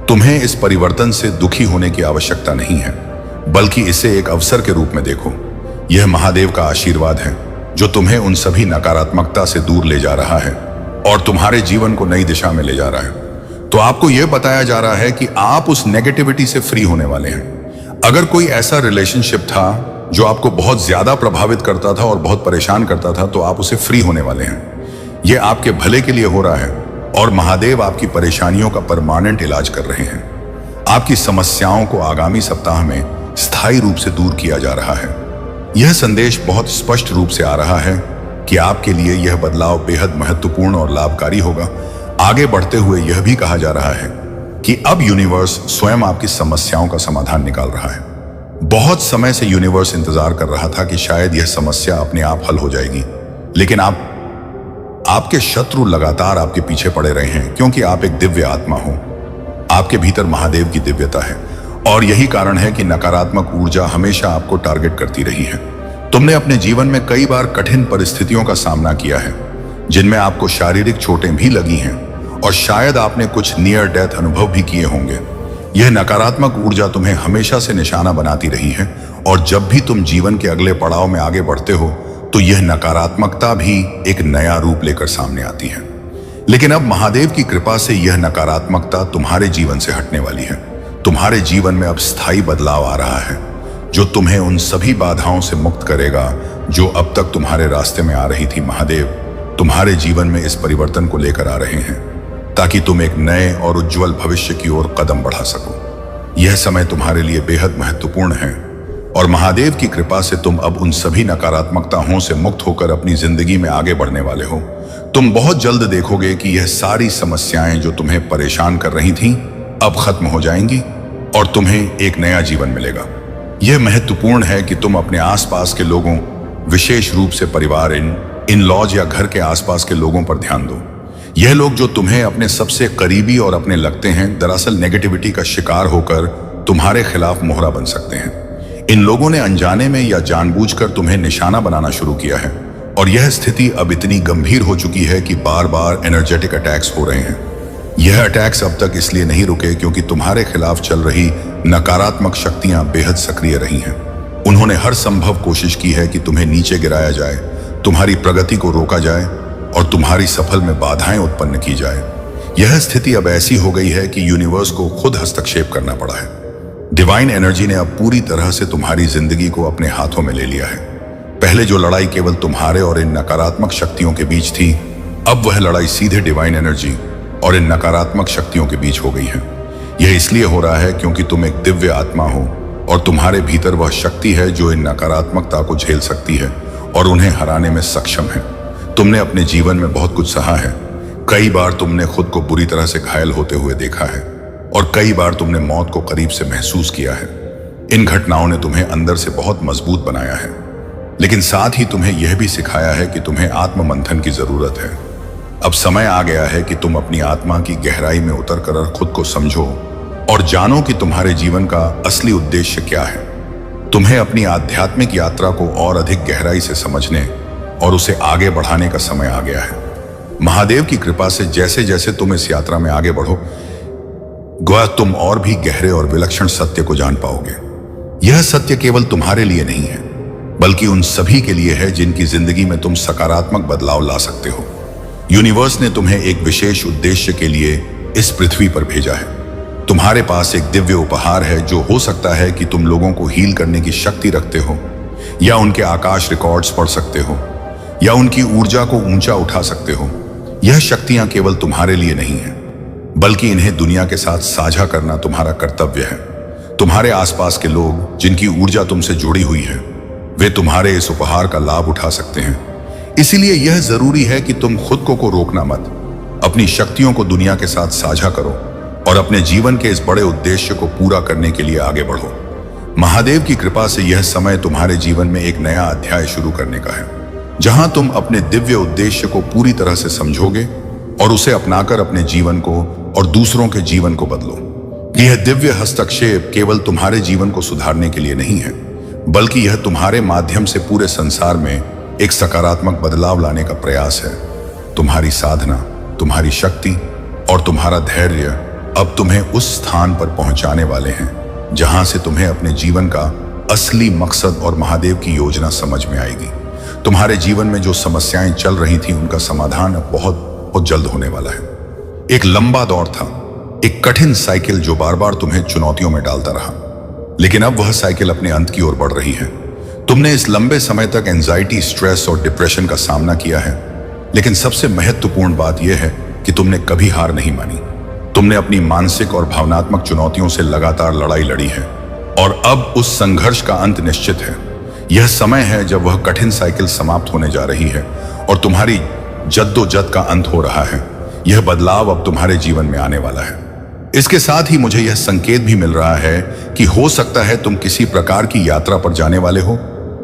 तुम्हें इस परिवर्तन से दुखी होने की आवश्यकता नहीं है, बल्कि इसे एक अवसर के रूप में देखो। यह महादेव का आशीर्वाद है जो तुम्हें उन सभी नकारात्मकता से दूर ले जा रहा है और तुम्हारे जीवन को नई दिशा में ले जा रहा है। तो आपको यह बताया जा रहा है कि आप उस नेगेटिविटी से फ्री होने वाले हैं। अगर कोई ऐसा रिलेशनशिप था जो आपको बहुत ज्यादा प्रभावित करता था और बहुत परेशान करता था, तो आप उसे फ्री होने वाले हैं। यह आपके भले के लिए हो रहा है और महादेव आपकी परेशानियों का परमानेंट इलाज कर रहे हैं। आपकी समस्याओं को आगामी सप्ताह में स्थायी रूप से दूर किया जा रहा है। यह संदेश बहुत स्पष्ट रूप से आ रहा है कि आपके लिए यह बदलाव बेहद महत्वपूर्ण और लाभकारी होगा। आगे बढ़ते हुए यह भी कहा जा रहा है कि अब यूनिवर्स स्वयं आपकी समस्याओं का समाधान निकाल रहा है। बहुत समय से यूनिवर्स इंतजार कर रहा था कि शायद यह समस्या अपने आप हल हो जाएगी, लेकिन आपके शत्रु लगातार आपके पीछे पड़े रहे हैं, क्योंकि आप एक दिव्य आत्मा हो। आपके भीतर महादेव की दिव्यता है और यही कारण है कि नकारात्मक ऊर्जा हमेशा आपको टारगेट करती रही है। तुमने अपने जीवन में कई बार कठिन परिस्थितियों का सामना किया है, जिनमें आपको शारीरिक चोटें भी लगी हैं और शायद आपने कुछ नियर डेथ अनुभव भी किए होंगे। यह नकारात्मक ऊर्जा तुम्हें हमेशा से निशाना बनाती रही है और जब भी तुम जीवन के अगले पड़ाव में आगे बढ़ते हो तो यह नकारात्मकता भी एक नया रूप लेकर सामने आती है। लेकिन अब महादेव की कृपा से यह नकारात्मकता तुम्हारे जीवन से हटने वाली है। तुम्हारे जीवन में अब स्थायी बदलाव आ रहा है जो तुम्हें उन सभी बाधाओं से मुक्त करेगा जो अब तक तुम्हारे रास्ते में आ रही थी। महादेव तुम्हारे जीवन में इस परिवर्तन को लेकर आ रहे हैं ताकि तुम एक नए और उज्जवल भविष्य की ओर कदम बढ़ा सको। यह समय तुम्हारे लिए बेहद महत्वपूर्ण है और महादेव की कृपा से तुम अब उन सभी नकारात्मकताओं से मुक्त होकर अपनी जिंदगी में आगे बढ़ने वाले हो। तुम बहुत जल्द देखोगे कि यह सारी समस्याएं जो तुम्हें परेशान कर रही थीं अब खत्म हो जाएंगी और तुम्हें एक नया जीवन मिलेगा। यह महत्वपूर्ण है कि तुम अपने आसपास के लोगों, विशेष रूप से परिवार, इन लॉज या घर के आसपास के लोगों पर ध्यान दो। यह लोग जो तुम्हें अपने सबसे करीबी और अपने लगते हैं, दरअसल नेगेटिविटी का शिकार होकर तुम्हारे खिलाफ मोहरा बन सकते हैं। इन लोगों ने अनजाने में या जानबूझकर तुम्हें निशाना बनाना शुरू किया है और यह स्थिति अब इतनी गंभीर हो चुकी है कि बार बार एनर्जेटिक अटैक्स हो रहे हैं। यह अटैक्स अब तक इसलिए नहीं रुके क्योंकि तुम्हारे खिलाफ चल रही नकारात्मक शक्तियां बेहद सक्रिय रही हैं। उन्होंने हर संभव कोशिश की है कि तुम्हें नीचे गिराया जाए, तुम्हारी प्रगति को रोका जाए और तुम्हारी सफल में बाधाएं उत्पन्न की जाए। यह स्थिति अब ऐसी हो गई है कि यूनिवर्स को खुद हस्तक्षेप करना पड़ा है। डिवाइन एनर्जी ने अब पूरी तरह से तुम्हारी जिंदगी को अपने हाथों में ले लिया है। पहले जो लड़ाई केवल तुम्हारे और इन नकारात्मक शक्तियों के बीच थी, अब वह लड़ाई सीधे डिवाइन एनर्जी और इन नकारात्मक शक्तियों के बीच हो गई है। यह इसलिए हो रहा है क्योंकि तुम एक दिव्य आत्मा हो और तुम्हारे भीतर वह शक्ति है जो इन नकारात्मकता को झेल सकती है और उन्हें हराने में सक्षम है। तुमने अपने जीवन में बहुत कुछ सहा है। कई बार तुमने खुद को बुरी तरह से घायल होते हुए देखा है और कई बार तुमने मौत को करीब से महसूस किया है। इन घटनाओं ने तुम्हें अंदर से बहुत मजबूत बनाया है, लेकिन साथ ही तुम्हें यह भी सिखाया है कि तुम्हें आत्ममंथन की जरूरत है। अब समय आ गया है कि तुम अपनी आत्मा की गहराई में उतरकर खुद को समझो और जानो कि तुम्हारे जीवन का असली उद्देश्य क्या है। तुम्हें अपनी आध्यात्मिक यात्रा को और अधिक गहराई से समझने और उसे आगे बढ़ाने का समय आ गया है। महादेव की कृपा से जैसे जैसे तुम इस यात्रा में आगे बढ़ो, गोया तुम और भी गहरे और विलक्षण सत्य को जान पाओगे। यह सत्य केवल तुम्हारे लिए नहीं है, बल्कि उन सभी के लिए है जिनकी जिंदगी में तुम सकारात्मक बदलाव ला सकते हो। यूनिवर्स ने तुम्हें एक विशेष उद्देश्य के लिए इस पृथ्वी पर भेजा है। तुम्हारे पास एक दिव्य उपहार है जो हो सकता है कि तुम लोगों को हील करने की शक्ति रखते हो, या उनके आकाश रिकॉर्ड्स पढ़ सकते हो, या उनकी ऊर्जा को ऊंचा उठा सकते हो। यह शक्तियां केवल तुम्हारे लिए नहीं है, बल्कि इन्हें दुनिया के साथ साझा करना तुम्हारा कर्तव्य है। तुम्हारे आसपास के लोग जिनकी ऊर्जा तुमसे जुड़ी हुई है, वे तुम्हारे इस उपहार का लाभ उठा सकते हैं। इसीलिए यह जरूरी है कि तुम खुद को रोकना मत, अपनी शक्तियों को दुनिया के साथ साझा करो और अपने जीवन के इस बड़े उद्देश्य को पूरा करने के लिए आगे बढ़ो। महादेव की कृपा से यह समय तुम्हारे जीवन में एक नया अध्याय शुरू करने का है, जहां तुम अपने दिव्य उद्देश्य को पूरी तरह से समझोगे और उसे अपनाकर अपने जीवन को और दूसरों के जीवन को बदलो। यह दिव्य हस्तक्षेप केवल तुम्हारे जीवन को सुधारने के लिए नहीं है, बल्कि यह तुम्हारे माध्यम से पूरे संसार में एक सकारात्मक बदलाव लाने का प्रयास है। तुम्हारी साधना, तुम्हारी शक्ति और तुम्हारा धैर्य अब तुम्हें उस स्थान पर पहुंचाने वाले हैं जहां से तुम्हें अपने जीवन का असली मकसद और महादेव की योजना समझ में आएगी। तुम्हारे जीवन में जो समस्याएं चल रही थी, उनका समाधान अब बहुत जल्द होने वाला है। एक लंबा दौर था, एक कठिन साइकिल जो बार बार तुम्हें चुनौतियों में डालता रहा, लेकिन अब वह साइकिल अपने अंत की ओर बढ़ रही है। तुमने इस लंबे समय तक एंजाइटी, स्ट्रेस और डिप्रेशन का सामना किया है, लेकिन सबसे महत्वपूर्ण बात यह है कि तुमने कभी हार नहीं मानी। तुमने अपनी मानसिक और भावनात्मक चुनौतियों से लगातार लड़ाई लड़ी है और अब उस संघर्ष का अंत निश्चित है। यह समय है जब वह कठिन साइकिल समाप्त होने जा रही है और तुम्हारी जद्दोजहद का अंत हो रहा है। यह बदलाव अब तुम्हारे जीवन में आने वाला है। इसके साथ ही मुझे यह संकेत भी मिल रहा है कि हो सकता है तुम किसी प्रकार की यात्रा पर जाने वाले हो।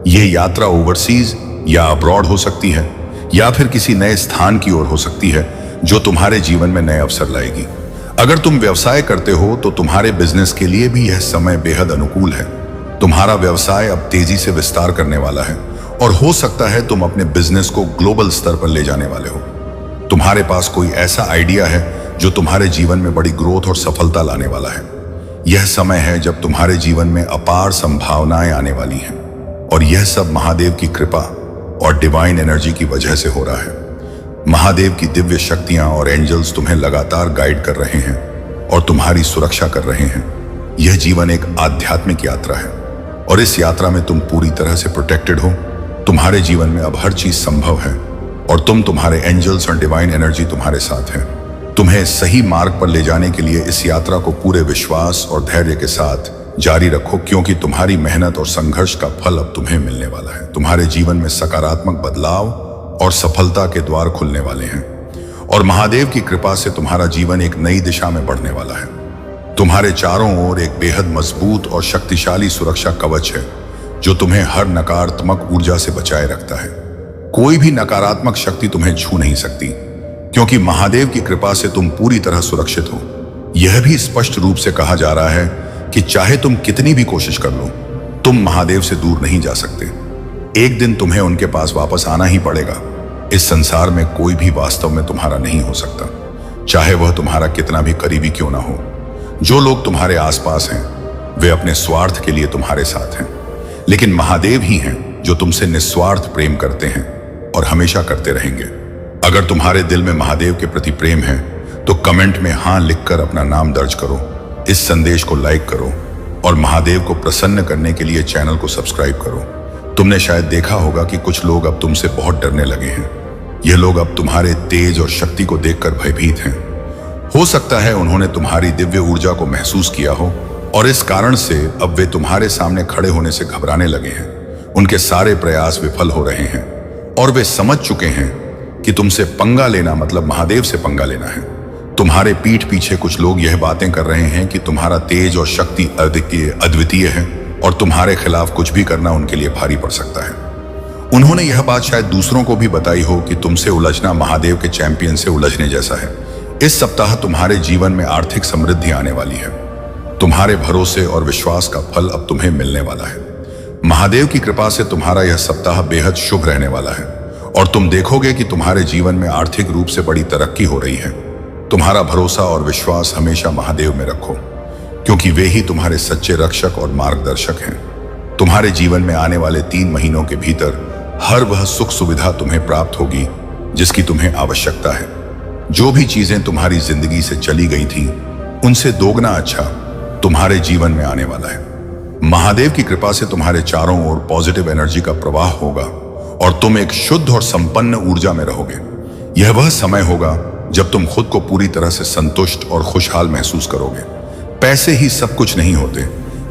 यह यात्रा ओवरसीज या अब्रॉड हो सकती है, या फिर किसी नए स्थान की ओर हो सकती है जो तुम्हारे जीवन में नए अवसर लाएगी। अगर तुम व्यवसाय करते हो तो तुम्हारे बिजनेस के लिए भी यह समय बेहद अनुकूल है। तुम्हारा व्यवसाय अब तेजी से विस्तार करने वाला है और हो सकता है तुम अपने बिजनेस को ग्लोबल स्तर पर ले जाने वाले हो। तुम्हारे पास कोई ऐसा आइडिया है जो तुम्हारे जीवन में बड़ी ग्रोथ और सफलता लाने वाला है। यह समय है जब तुम्हारे जीवन में अपार संभावनाएं आने वाली हैं और यह सब महादेव की कृपा और डिवाइन एनर्जी की वजह से हो रहा है। महादेव की दिव्य शक्तियां और एंजल्स तुम्हें लगातार गाइड कर रहे हैं और तुम्हारी सुरक्षा कर रहे हैं। यह जीवन एक आध्यात्मिक यात्रा है और इस यात्रा में तुम पूरी तरह से प्रोटेक्टेड हो। तुम्हारे जीवन में अब हर चीज संभव है और तुम्हारे एंजल्स और डिवाइन एनर्जी तुम्हारे साथ है। तुम्हें सही मार्ग पर ले जाने के लिए इस यात्रा को पूरे विश्वास और धैर्य के साथ जारी रखो, क्योंकि तुम्हारी मेहनत और संघर्ष का फल अब तुम्हें मिलने वाला है। तुम्हारे जीवन में सकारात्मक बदलाव और सफलता के द्वार खुलने वाले हैं और महादेव की कृपा से तुम्हारा जीवन एक नई दिशा में बढ़ने वाला है। तुम्हारे चारों ओर एक बेहद मजबूत और शक्तिशाली सुरक्षा कवच है जो तुम्हें हर नकारात्मक ऊर्जा से बचाए रखता है। कोई भी नकारात्मक शक्ति तुम्हें छू नहीं सकती, क्योंकि महादेव की कृपा से तुम पूरी तरह सुरक्षित हो। यह भी स्पष्ट रूप से कहा जा रहा है कि चाहे तुम कितनी भी कोशिश कर लो, तुम महादेव से दूर नहीं जा सकते। एक दिन तुम्हें उनके पास वापस आना ही पड़ेगा। इस संसार में कोई भी वास्तव में तुम्हारा नहीं हो सकता, चाहे वह तुम्हारा कितना भी करीबी क्यों ना हो। जो लोग तुम्हारे आसपास हैं वे अपने स्वार्थ के लिए तुम्हारे साथ हैं, लेकिन महादेव ही हैं जो तुमसे निस्वार्थ प्रेम करते हैं और हमेशा करते रहेंगे। अगर तुम्हारे दिल में महादेव के प्रति प्रेम है तो कमेंट में हाँ लिखकर अपना नाम दर्ज करो। इस संदेश को लाइक करो और महादेव को प्रसन्न करने के लिए चैनल को सब्सक्राइब करो। तुमने शायद देखा होगा कि कुछ लोग अब तुमसे बहुत डरने लगे हैं। यह लोग अब तुम्हारे तेज और शक्ति को देखकर भयभीत हैं। हो सकता है उन्होंने तुम्हारी दिव्य ऊर्जा को महसूस किया हो और इस कारण से अब वे तुम्हारे सामने खड़े होने से घबराने लगे हैं। उनके सारे प्रयास विफल हो रहे हैं और वे समझ चुके हैं कि तुमसे पंगा लेना मतलब महादेव से पंगा लेना है। तुम्हारे पीठ पीछे कुछ लोग यह बातें कर रहे हैं कि तुम्हारा तेज और शक्ति अद्वितीय है और तुम्हारे खिलाफ कुछ भी करना उनके लिए भारी पड़ सकता है। उन्होंने यह बात शायद दूसरों को भी बताई हो कि तुमसे उलझना महादेव के चैंपियन से उलझने जैसा है। इस सप्ताह तुम्हारे जीवन में आर्थिक समृद्धि आने वाली है। तुम्हारे भरोसे और विश्वास का फल अब तुम्हें मिलने वाला है। महादेव की कृपा से तुम्हारा यह सप्ताह बेहद शुभ रहने वाला है और तुम देखोगे कि तुम्हारे जीवन में आर्थिक रूप से बड़ी तरक्की हो रही है। तुम्हारा भरोसा और विश्वास हमेशा महादेव में रखो, क्योंकि वे ही तुम्हारे सच्चे रक्षक और मार्गदर्शक हैं। तुम्हारे जीवन में आने वाले 3 महीनों के भीतर हर वह सुख सुविधा तुम्हें प्राप्त होगी जिसकी तुम्हें आवश्यकता है। जो भी चीजें तुम्हारी जिंदगी से चली गई थी, उनसे दोगुना अच्छा तुम्हारे जीवन में आने वाला है। महादेव की कृपा से तुम्हारे चारों ओर पॉजिटिव एनर्जी का प्रवाह होगा और तुम एक शुद्ध और संपन्न ऊर्जा में रहोगे। यह वह समय होगा जब तुम खुद को पूरी तरह से संतुष्ट और खुशहाल महसूस करोगे। पैसे ही सब कुछ नहीं होते।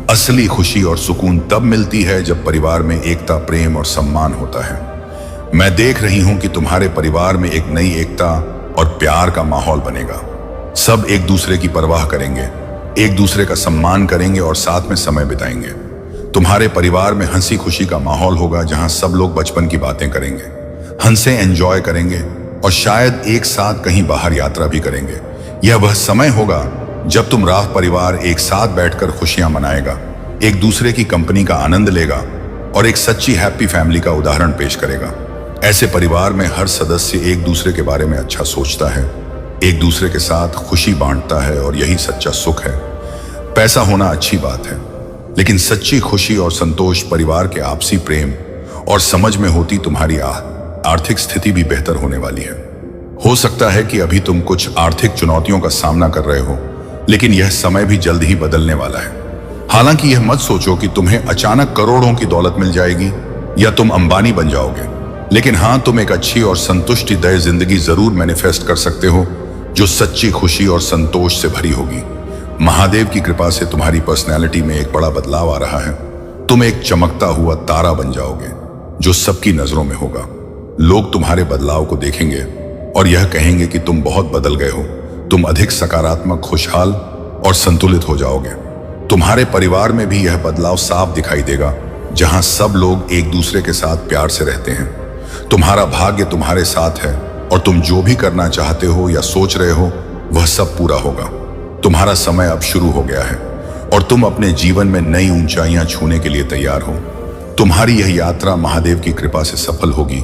असली खुशी और सुकून तब मिलती है जब परिवार में एकता, प्रेम और सम्मान होता है। मैं देख रही हूं कि तुम्हारे परिवार में एक नई एकता और प्यार का माहौल बनेगा। सब एक दूसरे की परवाह करेंगे, एक दूसरे का सम्मान करेंगे और साथ में समय बिताएंगे। तुम्हारे परिवार में हंसी खुशी का माहौल होगा, जहां सब लोग बचपन की बातें करेंगे, हंसे एंजॉय करेंगे और शायद एक साथ कहीं बाहर यात्रा भी करेंगे। यह वह समय होगा जब तुम रात परिवार एक साथ बैठकर खुशियां मनाएगा, एक दूसरे की कंपनी का आनंद लेगा और एक सच्ची हैप्पी फैमिली का उदाहरण पेश करेगा। ऐसे परिवार में हर सदस्य एक दूसरे के बारे में अच्छा सोचता है, एक दूसरे के साथ खुशी बांटता है और यही सच्चा सुख है। पैसा होना अच्छी बात है, लेकिन सच्ची खुशी और संतोष परिवार के आपसी प्रेम और समझ में होती तुम्हारी आर्थिक स्थिति भी बेहतर होने वाली है। हो सकता है कि अभी तुम कुछ आर्थिक चुनौतियों का सामना कर रहे हो, लेकिन यह समय भी जल्द ही बदलने वाला है। हालांकि यह मत सोचो कि तुम्हें अचानक करोड़ों की दौलत मिल जाएगी या तुम अंबानी बन जाओगे, लेकिन हाँ, तुम एक अच्छी और संतुष्टिदायक जिंदगी जरूर मैनिफेस्ट कर सकते हो जो सच्ची खुशी और संतोष से भरी होगी। महादेव की कृपा से तुम्हारी पर्सनैलिटी में एक बड़ा बदलाव आ रहा है। तुम एक चमकता हुआ तारा बन जाओगे जो सबकी नजरों में होगा। लोग तुम्हारे बदलाव को देखेंगे और यह कहेंगे कि तुम बहुत बदल गए हो। तुम अधिक सकारात्मक, खुशहाल और संतुलित हो जाओगे। तुम्हारे परिवार में भी यह बदलाव साफ दिखाई देगा, जहां सब लोग एक दूसरे के साथ प्यार से रहते हैं। तुम्हारा भाग्य तुम्हारे साथ है और तुम जो भी करना चाहते हो या सोच रहे हो वह सब पूरा होगा। तुम्हारा समय अब शुरू हो गया है और तुम अपने जीवन में नई ऊंचाइयां छूने के लिए तैयार हो। तुम्हारी यह यात्रा महादेव की कृपा से सफल होगी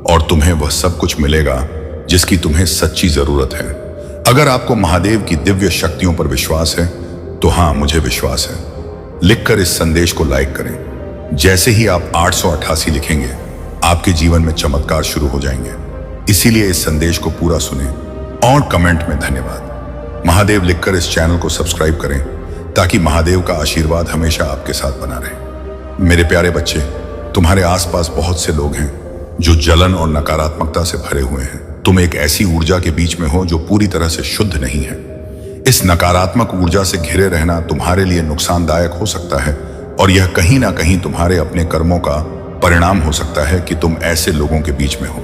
और तुम्हें वह सब कुछ मिलेगा जिसकी तुम्हें सच्ची जरूरत है। अगर आपको महादेव की दिव्य शक्तियों पर विश्वास है तो हाँ, मुझे विश्वास है। लिखकर इस संदेश को लाइक करें। जैसे ही आप 888 लिखेंगे, आपके जीवन में चमत्कार शुरू हो जाएंगे। इसीलिए इस संदेश को पूरा सुने और कमेंट में धन्यवाद महादेव लिखकर इस चैनल को सब्सक्राइब करें, ताकि महादेव का आशीर्वाद हमेशा आपके साथ बना रहे। मेरे प्यारे बच्चे, तुम्हारे आसपास बहुत से लोग हैं जो जलन और नकारात्मकता से भरे हुए हैं। तुम एक ऐसी ऊर्जा के बीच में हो जो पूरी तरह से शुद्ध नहीं है। इस नकारात्मक ऊर्जा से घिरे रहना तुम्हारे लिए नुकसानदायक हो सकता है और यह कहीं ना कहीं तुम्हारे अपने कर्मों का परिणाम हो सकता है कि तुम ऐसे लोगों के बीच में हो।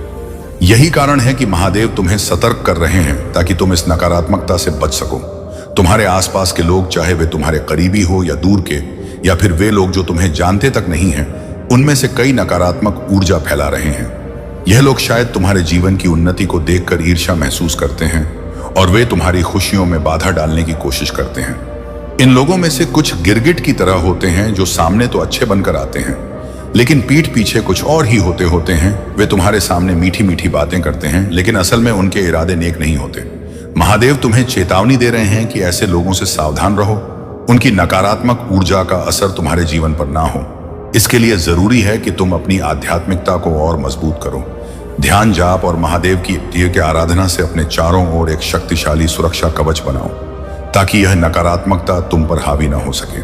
यही कारण है कि महादेव तुम्हें सतर्क कर रहे हैं ताकि तुम इस नकारात्मकता से बच सको। तुम्हारे आसपास के लोग, चाहे वे तुम्हारे करीबी हो या दूर के, या फिर वे लोग जो तुम्हें जानते तक नहीं हैं, उनमें से कई नकारात्मक ऊर्जा फैला रहे हैं। यह लोग शायद तुम्हारे जीवन की उन्नति को देखकर ईर्ष्या महसूस करते हैं और वे तुम्हारी खुशियों में बाधा डालने की कोशिश करते हैं। इन लोगों में से कुछ गिरगिट की तरह होते हैं जो सामने तो अच्छे बनकर आते हैं, लेकिन पीठ पीछे कुछ और ही होते हैं। वे तुम्हारे सामने मीठी मीठी बातें करते हैं, लेकिन असल में उनके इरादे नेक नहीं होते। महादेव तुम्हें चेतावनी दे रहे हैं कि ऐसे लोगों से सावधान रहो। उनकी नकारात्मक ऊर्जा का असर तुम्हारे जीवन पर ना हो। इसके लिए जरूरी है कि तुम अपनी आध्यात्मिकता को और मजबूत करो। ध्यान, जाप और महादेव की आराधना से अपने चारों ओर एक शक्तिशाली सुरक्षा कवच बनाओ, ताकि यह नकारात्मकता तुम पर हावी ना हो सके।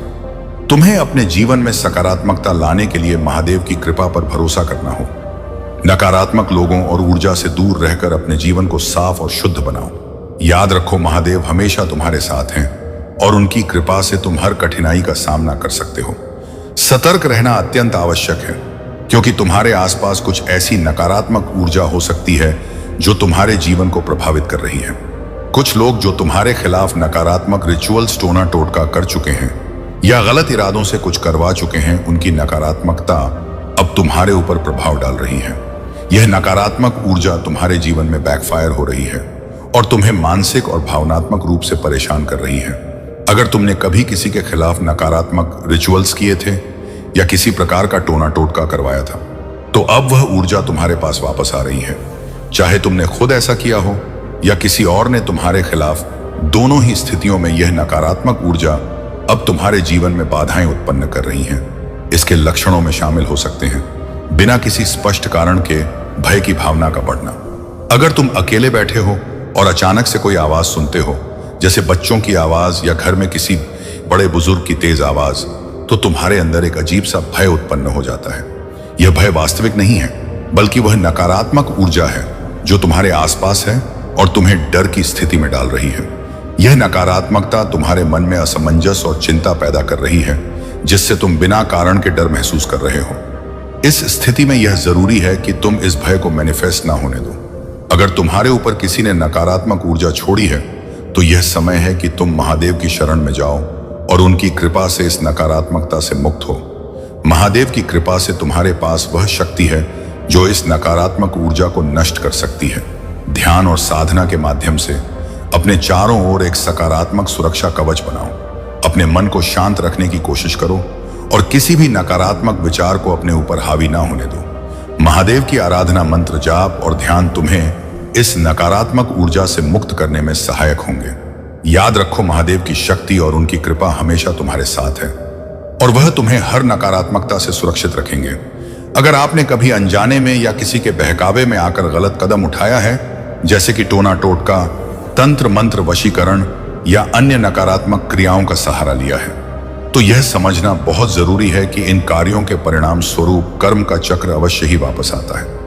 तुम्हें अपने जीवन में सकारात्मकता लाने के लिए महादेव की कृपा पर भरोसा करना हो। नकारात्मक लोगों और ऊर्जा से दूर रहकर अपने जीवन को साफ और शुद्ध बनाओ। याद रखो, महादेव हमेशा तुम्हारे साथ हैं और उनकी कृपा से तुम हर कठिनाई का सामना कर सकते हो। सतर्क रहना अत्यंत आवश्यक है, क्योंकि तुम्हारे आसपास कुछ ऐसी नकारात्मक ऊर्जा हो सकती है जो तुम्हारे जीवन को प्रभावित कर रही है। कुछ लोग जो तुम्हारे खिलाफ नकारात्मक रिचुअल्स टोना टोटका कर चुके हैं या गलत इरादों से कुछ करवा चुके हैं, उनकी नकारात्मकता अब तुम्हारे ऊपर प्रभाव डाल रही है। यह नकारात्मक ऊर्जा तुम्हारे जीवन में बैकफायर हो रही है और तुम्हें मानसिक और भावनात्मक रूप से परेशान कर रही है। अगर तुमने कभी किसी के खिलाफ नकारात्मक रिचुअल्स किए थे या किसी प्रकार का टोना टोटका करवाया था, तो अब वह ऊर्जा तुम्हारे पास वापस आ रही है। चाहे तुमने खुद ऐसा किया हो या किसी और ने तुम्हारे खिलाफ, दोनों ही स्थितियों में यह नकारात्मक ऊर्जा अब तुम्हारे जीवन में बाधाएं उत्पन्न कर रही हैं। इसके लक्षणों में शामिल हो सकते हैं बिना किसी स्पष्ट कारण के भय की भावना का बढ़ना। अगर तुम अकेले बैठे हो और अचानक से कोई आवाज सुनते हो, जैसे बच्चों की आवाज या घर में किसी बड़े बुजुर्ग की तेज आवाज, तो तुम्हारे अंदर एक अजीब सा भय उत्पन्न हो जाता है। यह भय वास्तविक नहीं है, बल्कि वह नकारात्मक ऊर्जा है जो तुम्हारे आसपास है और तुम्हें डर की स्थिति में डाल रही है। यह नकारात्मकता तुम्हारे मन में असमंजस और चिंता पैदा कर रही है, जिससे तुम बिना कारण के डर महसूस कर रहे हो। इस स्थिति में यह जरूरी है कि तुम इस भय को मैनिफेस्ट ना होने दो। अगर तुम्हारे ऊपर किसी ने नकारात्मक ऊर्जा छोड़ी है, तो यह समय है कि तुम महादेव की शरण में जाओ और उनकी कृपा से इस नकारात्मकता से मुक्त हो। महादेव की कृपा से तुम्हारे पास वह शक्ति है जो इस नकारात्मक ऊर्जा को नष्ट कर सकती है। ध्यान और साधना के माध्यम से अपने चारों ओर एक सकारात्मक सुरक्षा कवच बनाओ। अपने मन को शांत रखने की कोशिश करो और किसी भी नकारात्मक विचार को अपने ऊपर हावी ना होने दो। महादेव की आराधना, मंत्र जाप और ध्यान तुम्हें इस नकारात्मक ऊर्जा से मुक्त करने में सहायक होंगे। याद रखो, महादेव की शक्ति और उनकी कृपा हमेशा तुम्हारे साथ है और वह तुम्हें हर नकारात्मकता से सुरक्षित रखेंगे। अगर आपने कभी अनजाने में या किसी के बहकावे में आकर गलत कदम उठाया है, जैसे कि टोना टोटका, तंत्र मंत्र वशीकरण या अन्य नकारात्मक क्रियाओं का सहारा लिया है, तो यह समझना बहुत जरूरी है कि इन कार्यों के परिणाम स्वरूप कर्म का चक्र अवश्य ही वापस आता है।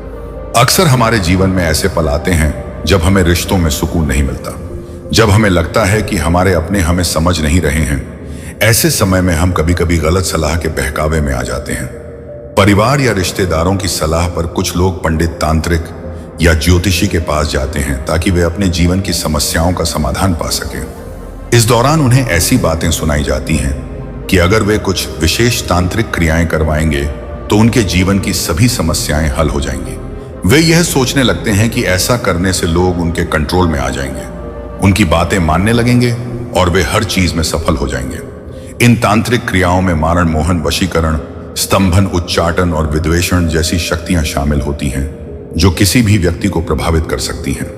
अक्सर हमारे जीवन में ऐसे पल आते हैं जब हमें रिश्तों में सुकून नहीं मिलता, जब हमें लगता है कि हमारे अपने हमें समझ नहीं रहे हैं। ऐसे समय में हम कभी कभी गलत सलाह के बहकावे में आ जाते हैं। परिवार या रिश्तेदारों की सलाह पर कुछ लोग पंडित, तांत्रिक या ज्योतिषी के पास जाते हैं ताकि वे अपने जीवन की समस्याओं का समाधान पा सकें। इस दौरान उन्हें ऐसी बातें सुनाई जाती हैं कि अगर वे कुछ विशेष तांत्रिक क्रियाएं करवाएंगे तो उनके जीवन की सभी समस्याएं हल हो जाएंगी। वे यह सोचने लगते हैं कि ऐसा करने से लोग उनके कंट्रोल में आ जाएंगे, उनकी बातें मानने लगेंगे और वे हर चीज में सफल हो जाएंगे। इन तांत्रिक क्रियाओं में मारण मोहन, वशीकरण, स्तंभन, उच्चाटन और विद्वेषण जैसी शक्तियां शामिल होती हैं जो किसी भी व्यक्ति को प्रभावित कर सकती हैं।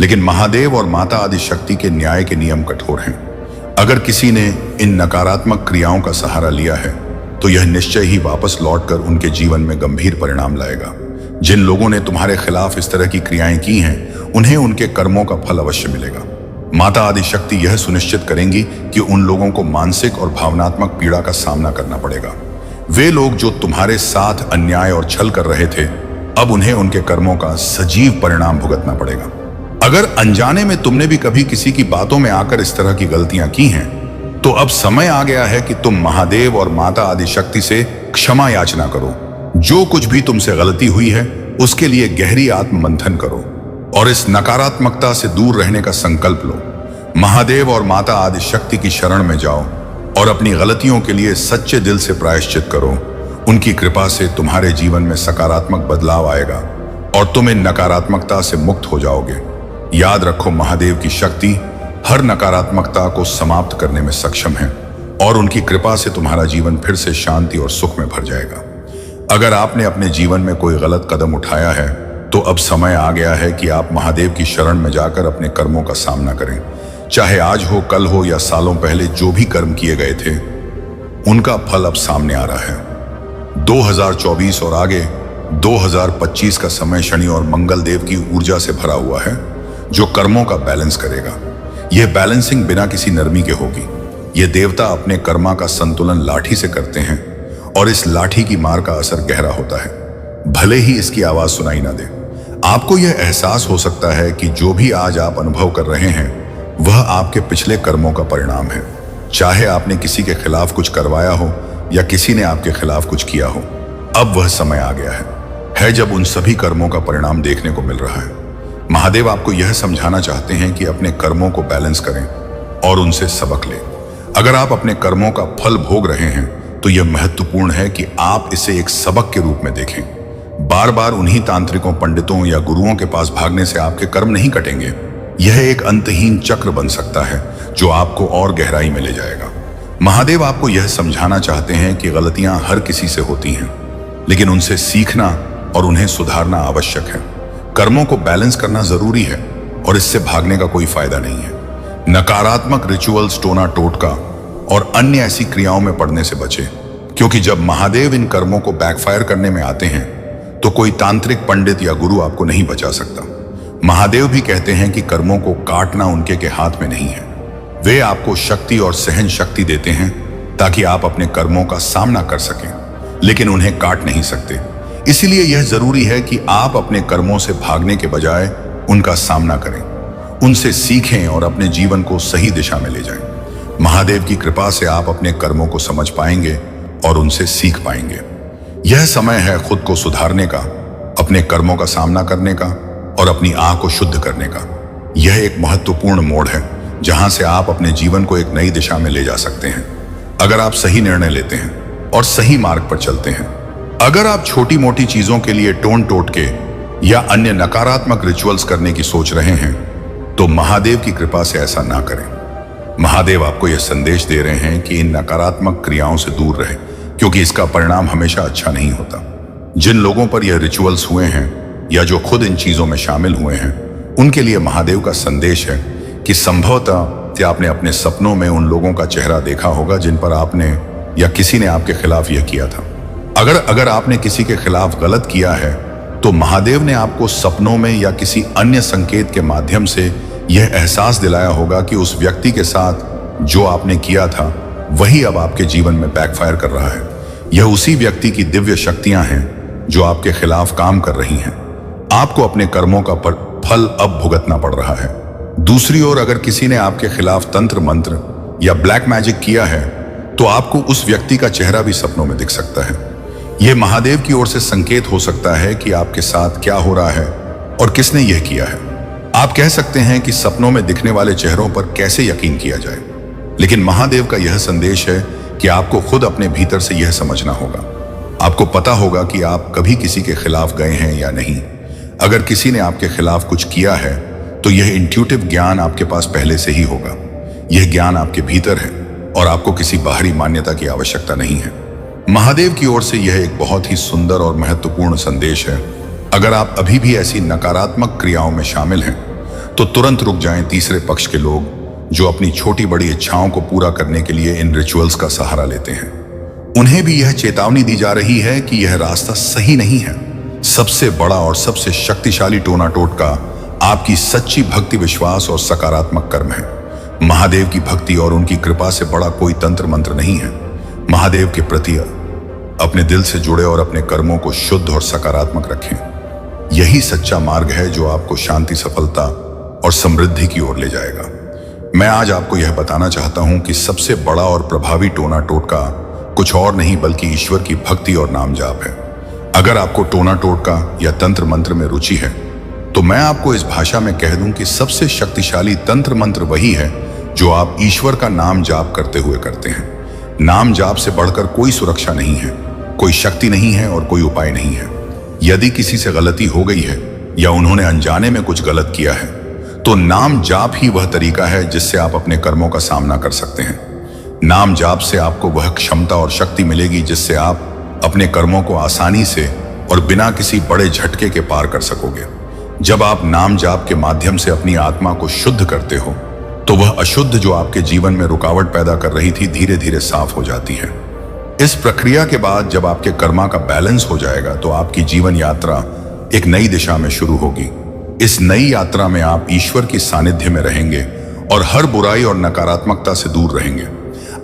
लेकिन महादेव और माता आदि शक्ति के न्याय के नियम कठोर हैं। अगर किसी ने इन नकारात्मक क्रियाओं का सहारा लिया है तो यह निश्चय ही वापस लौटकर उनके जीवन में गंभीर परिणाम लाएगा। जिन लोगों ने तुम्हारे खिलाफ इस तरह की क्रियाएं की हैं, उन्हें उनके कर्मों का फल अवश्य मिलेगा। माता आदि शक्ति यह सुनिश्चित करेंगी कि उन लोगों को मानसिक और भावनात्मक पीड़ा का सामना करना पड़ेगा। वे लोग जो तुम्हारे साथ अन्याय और छल कर रहे थे, अब उन्हें उनके कर्मों का सजीव परिणाम भुगतना पड़ेगा। अगर अनजाने में तुमने भी कभी किसी की बातों में आकर इस तरह की गलतियां की हैं, तो अब समय आ गया है कि तुम महादेव और माता आदि शक्ति से क्षमा याचना करो। जो कुछ भी तुमसे गलती हुई है उसके लिए गहरी आत्म मंथन करो और इस नकारात्मकता से दूर रहने का संकल्प लो। महादेव और माता आदि शक्ति की शरण में जाओ और अपनी गलतियों के लिए सच्चे दिल से प्रायश्चित करो। उनकी कृपा से तुम्हारे जीवन में सकारात्मक बदलाव आएगा और तुम इन नकारात्मकता से मुक्त हो जाओगे। याद रखो, महादेव की शक्ति हर नकारात्मकता को समाप्त करने में सक्षम है और उनकी कृपा से तुम्हारा जीवन फिर से शांति और सुख में भर जाएगा। अगर आपने अपने जीवन में कोई गलत कदम उठाया है तो अब समय आ गया है कि आप महादेव की शरण में जाकर अपने कर्मों का सामना करें। चाहे आज हो, कल हो या सालों पहले जो भी कर्म किए गए थे, उनका फल अब सामने आ रहा है। 2024 और आगे 2025 का समय शनि और मंगल देव की ऊर्जा से भरा हुआ है जो कर्मों का बैलेंस करेगा। यह बैलेंसिंग बिना किसी नरमी के होगी। ये देवता अपने कर्मा का संतुलन लाठी से करते हैं और इस लाठी की मार का असर गहरा होता है। भले ही इसकी आवाज सुनाई ना दे। आपको यह एहसास हो सकता है कि जो भी आज आप अनुभव कर रहे हैं वह आपके पिछले कर्मों का परिणाम है। चाहे आपने किसी के खिलाफ कुछ करवाया हो या किसी ने आपके खिलाफ कुछ किया हो, अब वह समय आ गया है जब उन सभी कर्मों का परिणाम देखने को मिल रहा है। महादेव आपको यह समझाना चाहते हैं कि अपने कर्मों को बैलेंस करें और उनसे सबक लें। अगर आप अपने कर्मों का फल भोग रहे हैं तो यह महत्वपूर्ण है कि आप इसे एक सबक के रूप में देखें। बार बार उन्हीं तांत्रिकों, पंडितों या गुरुओं के पास भागने से आपके कर्म नहीं कटेंगे। यह एक अंतहीन चक्र बन सकता है जो आपको और गहराई में ले जाएगा। महादेव आपको यह समझाना चाहते हैं कि गलतियां हर किसी से होती हैं, लेकिन उनसे सीखना और उन्हें सुधारना आवश्यक है। कर्मों को बैलेंस करना जरूरी है और इससे भागने का कोई फायदा नहीं है। नकारात्मक रिचुअल्स, टोना टोटका और अन्य ऐसी क्रियाओं में पड़ने से बचे, क्योंकि जब महादेव इन कर्मों को बैकफायर करने में आते हैं तो कोई तांत्रिक, पंडित या गुरु आपको नहीं बचा सकता। महादेव भी कहते हैं कि कर्मों को काटना उनके के हाथ में नहीं है। वे आपको शक्ति और सहन शक्ति देते हैं ताकि आप अपने कर्मों का सामना कर सकें, लेकिन उन्हें काट नहीं सकते। इसीलिए यह जरूरी है कि आप अपने कर्मों से भागने के बजाय उनका सामना करें, उनसे सीखें और अपने जीवन को सही दिशा में ले जाएं। महादेव की कृपा से आप अपने कर्मों को समझ पाएंगे और उनसे सीख पाएंगे। यह समय है खुद को सुधारने का, अपने कर्मों का सामना करने का और अपनी आंख को शुद्ध करने का। यह एक महत्वपूर्ण मोड़ है जहां से आप अपने जीवन को एक नई दिशा में ले जा सकते हैं, अगर आप सही निर्णय लेते हैं और सही मार्ग पर चलते हैं। अगर आप छोटी मोटी चीजों के लिए टोन टोटके या अन्य नकारात्मक रिचुअल्स करने की सोच रहे हैं तो महादेव की कृपा से ऐसा ना करें। महादेव आपको यह संदेश दे रहे हैं कि इन नकारात्मक क्रियाओं से दूर रहें, क्योंकि इसका परिणाम हमेशा अच्छा नहीं होता। जिन लोगों पर यह रिचुअल्स हुए हैं या जो खुद इन चीजों में शामिल हुए हैं, उनके लिए महादेव का संदेश है कि संभवतः आपने अपने सपनों में उन लोगों का चेहरा देखा होगा जिन पर आपने या किसी ने आपके खिलाफ यह किया था। अगर आपने किसी के खिलाफ गलत किया है तो महादेव ने आपको सपनों में या किसी अन्य संकेत के माध्यम से यह एहसास दिलाया होगा कि उस व्यक्ति के साथ जो आपने किया था वही अब आपके जीवन में बैकफायर कर रहा है। यह उसी व्यक्ति की दिव्य शक्तियां हैं जो आपके खिलाफ काम कर रही हैं। आपको अपने कर्मों का फल अब भुगतना पड़ रहा है। दूसरी ओर, अगर किसी ने आपके खिलाफ तंत्र मंत्र या ब्लैक मैजिक किया है तो आपको उस व्यक्ति का चेहरा भी सपनों में दिख सकता है। यह महादेव की ओर से संकेत हो सकता है कि आपके साथ क्या हो रहा है और किसने यह किया है। आप कह सकते हैं कि सपनों में दिखने वाले चेहरों पर कैसे यकीन किया जाए, लेकिन महादेव का यह संदेश है कि आपको खुद अपने भीतर से यह समझना होगा। आपको पता होगा कि आप कभी किसी के खिलाफ गए हैं या नहीं। अगर किसी ने आपके खिलाफ कुछ किया है तो यह इंट्यूटिव ज्ञान आपके पास पहले से ही होगा। यह ज्ञान आपके भीतर है और आपको किसी बाहरी मान्यता की आवश्यकता नहीं है। महादेव की ओर से यह एक बहुत ही सुंदर और महत्वपूर्ण संदेश है। अगर आप अभी भी ऐसी नकारात्मक क्रियाओं में शामिल हैं तो तुरंत रुक जाएं। तीसरे पक्ष के लोग जो अपनी छोटी बड़ी इच्छाओं को पूरा करने के लिए इन रिचुअल्स का सहारा लेते हैं, उन्हें भी यह चेतावनी दी जा रही है कि यह रास्ता सही नहीं है। सबसे बड़ा और सबसे शक्तिशाली टोना टोटका आपकी सच्ची भक्ति, विश्वास और सकारात्मक कर्म है। महादेव की भक्ति और उनकी कृपा से बड़ा कोई तंत्र मंत्र नहीं है। महादेव के प्रति अपने दिल से जुड़े और अपने कर्मों को शुद्ध और सकारात्मक रखें। यही सच्चा मार्ग है जो आपको शांति, सफलता और समृद्धि की ओर ले जाएगा। मैं आज आपको यह बताना चाहता हूं कि सबसे बड़ा और प्रभावी टोना टोटका कुछ और नहीं बल्कि ईश्वर की भक्ति और नाम जाप है। अगर आपको टोना टोटका या तंत्र मंत्र में रुचि है तो मैं आपको इस भाषा में कह दूं कि सबसे शक्तिशाली तंत्र मंत्र वही है जो आप ईश्वर का नाम जाप करते हुए करते हैं। नाम जाप से बढ़कर कोई सुरक्षा नहीं है, कोई शक्ति नहीं है और कोई उपाय नहीं है। यदि किसी से गलती हो गई है या उन्होंने अनजाने में कुछ गलत किया है तो नाम जाप ही वह तरीका है जिससे आप अपने कर्मों का सामना कर सकते हैं। नाम जाप से आपको वह क्षमता और शक्ति मिलेगी जिससे आप अपने कर्मों को आसानी से और बिना किसी बड़े झटके के पार कर सकोगे। जब आप नाम जाप के माध्यम से अपनी आत्मा को शुद्ध करते हो तो वह अशुद्ध जो आपके जीवन में रुकावट पैदा कर रही थी धीरे धीरे साफ हो जाती है। इस प्रक्रिया के बाद जब आपके कर्मा का बैलेंस हो जाएगा तो आपकी जीवन यात्रा एक नई दिशा में शुरू होगी। इस नई यात्रा में आप ईश्वर की सानिध्य में रहेंगे और हर बुराई और नकारात्मकता से दूर रहेंगे।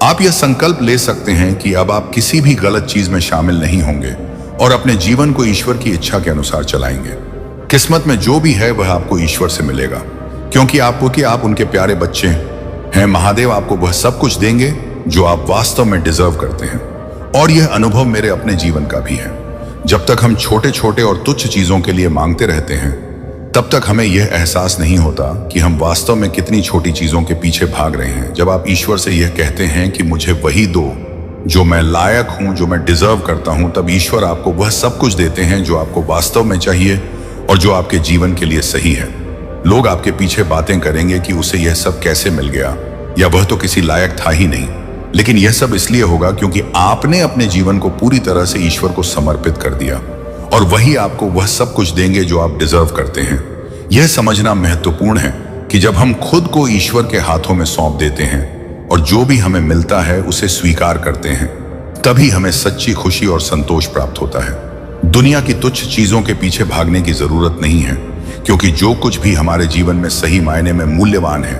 आप यह संकल्प ले सकते हैं कि अब आप किसी भी गलत चीज में शामिल नहीं होंगे और अपने जीवन को ईश्वर की इच्छा के अनुसार चलाएंगे। किस्मत में जो भी है वह आपको ईश्वर से मिलेगा, क्योंकि आप उनके प्यारे बच्चे हैं। महादेव आपको वह सब कुछ देंगे जो आप वास्तव में डिजर्व करते हैं। और यह अनुभव मेरे अपने जीवन का भी है। जब तक हम छोटे छोटे और तुच्छ चीजों के लिए मांगते रहते हैं, तब तक हमें यह एहसास नहीं होता कि हम वास्तव में कितनी छोटी चीजों के पीछे भाग रहे हैं। जब आप ईश्वर से यह कहते हैं कि मुझे वही दो जो मैं लायक हूं, जो मैं डिजर्व करता हूं, तब ईश्वर आपको वह सब कुछ देते हैं जो आपको वास्तव में चाहिए और जो आपके जीवन के लिए सही है। लोग आपके पीछे बातें करेंगे कि उसे यह सब कैसे मिल गया, या वह तो किसी लायक था ही नहीं। लेकिन यह सब इसलिए होगा क्योंकि आपने अपने जीवन को पूरी तरह से ईश्वर को समर्पित कर दिया, और वही आपको वह सब कुछ देंगे जो आप डिजर्व करते हैं। यह समझना महत्वपूर्ण है कि जब हम खुद को ईश्वर के हाथों में सौंप देते हैं और जो भी हमें मिलता है उसे स्वीकार करते हैं, तभी हमें सच्ची खुशी और संतोष प्राप्त होता है। दुनिया की तुच्छ चीजों के पीछे भागने की जरूरत नहीं है, क्योंकि जो कुछ भी हमारे जीवन में सही मायने में मूल्यवान है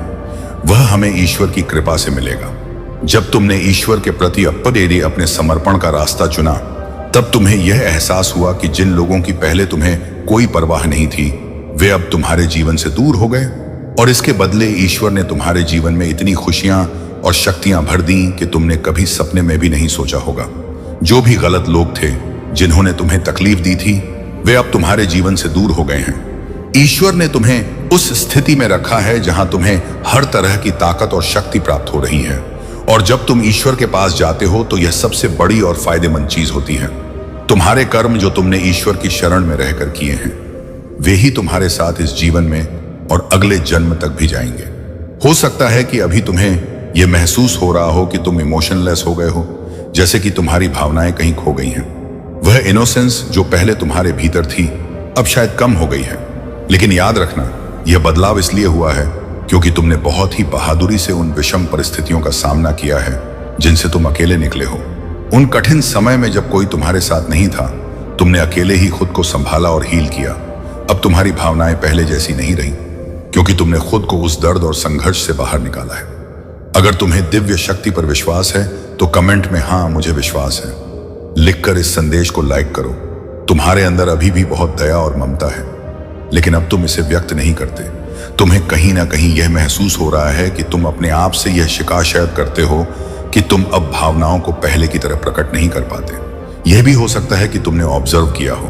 वह हमें ईश्वर की कृपा से मिलेगा। जब तुमने ईश्वर के प्रति अपने समर्पण का रास्ता चुना, तब तुम्हें यह एहसास हुआ कि जिन लोगों की पहले तुम्हें कोई परवाह नहीं थी, वे अब तुम्हारे जीवन से दूर हो गए, और इसके बदले ईश्वर ने तुम्हारे जीवन में इतनी खुशियां और शक्तियां भर दी कि तुमने कभी सपने में भी नहीं सोचा होगा। जो भी गलत लोग थे जिन्होंने तुम्हें तकलीफ दी थी, वे अब तुम्हारे जीवन से दूर हो गए हैं। ईश्वर ने तुम्हें उस स्थिति में रखा है जहां तुम्हें हर तरह की ताकत और शक्ति प्राप्त हो रही है, और जब तुम ईश्वर के पास जाते हो तो यह सबसे बड़ी और फायदेमंद चीज होती है। तुम्हारे कर्म जो तुमने ईश्वर की शरण में रहकर किए हैं, वे ही तुम्हारे साथ इस जीवन में और अगले जन्म तक भी जाएंगे। हो सकता है कि अभी तुम्हें यह महसूस हो रहा हो कि तुम इमोशनलेस हो गए हो, जैसे कि तुम्हारी भावनाएं कहीं खो गई हैं। वह इनोसेंस जो पहले तुम्हारे भीतर थी अब शायद कम हो गई है। लेकिन याद रखना, यह बदलाव इसलिए हुआ है क्योंकि तुमने बहुत ही बहादुरी से उन विषम परिस्थितियों का सामना किया है जिनसे तुम अकेले निकले हो। उन कठिन समय में जब कोई तुम्हारे साथ नहीं था, तुमने अकेले ही खुद को संभाला और हील किया। अब तुम्हारी भावनाएं पहले जैसी नहीं रही, क्योंकि तुमने खुद को उस दर्द और संघर्ष से बाहर निकाला है। अगर तुम्हें दिव्य शक्ति पर विश्वास है तो कमेंट में हाँ मुझे विश्वास है लिखकर इस संदेश को लाइक करो। तुम्हारे अंदर अभी भी बहुत दया और ममता है, लेकिन अब तुम इसे व्यक्त नहीं करते। तुम्हें कहीं ना कहीं यह महसूस हो रहा है कि तुम अपने आप से यह शिकायत करते हो कि तुम अब भावनाओं को पहले की तरह प्रकट नहीं कर पाते। यह भी हो सकता है कि तुमने ऑब्जर्व किया हो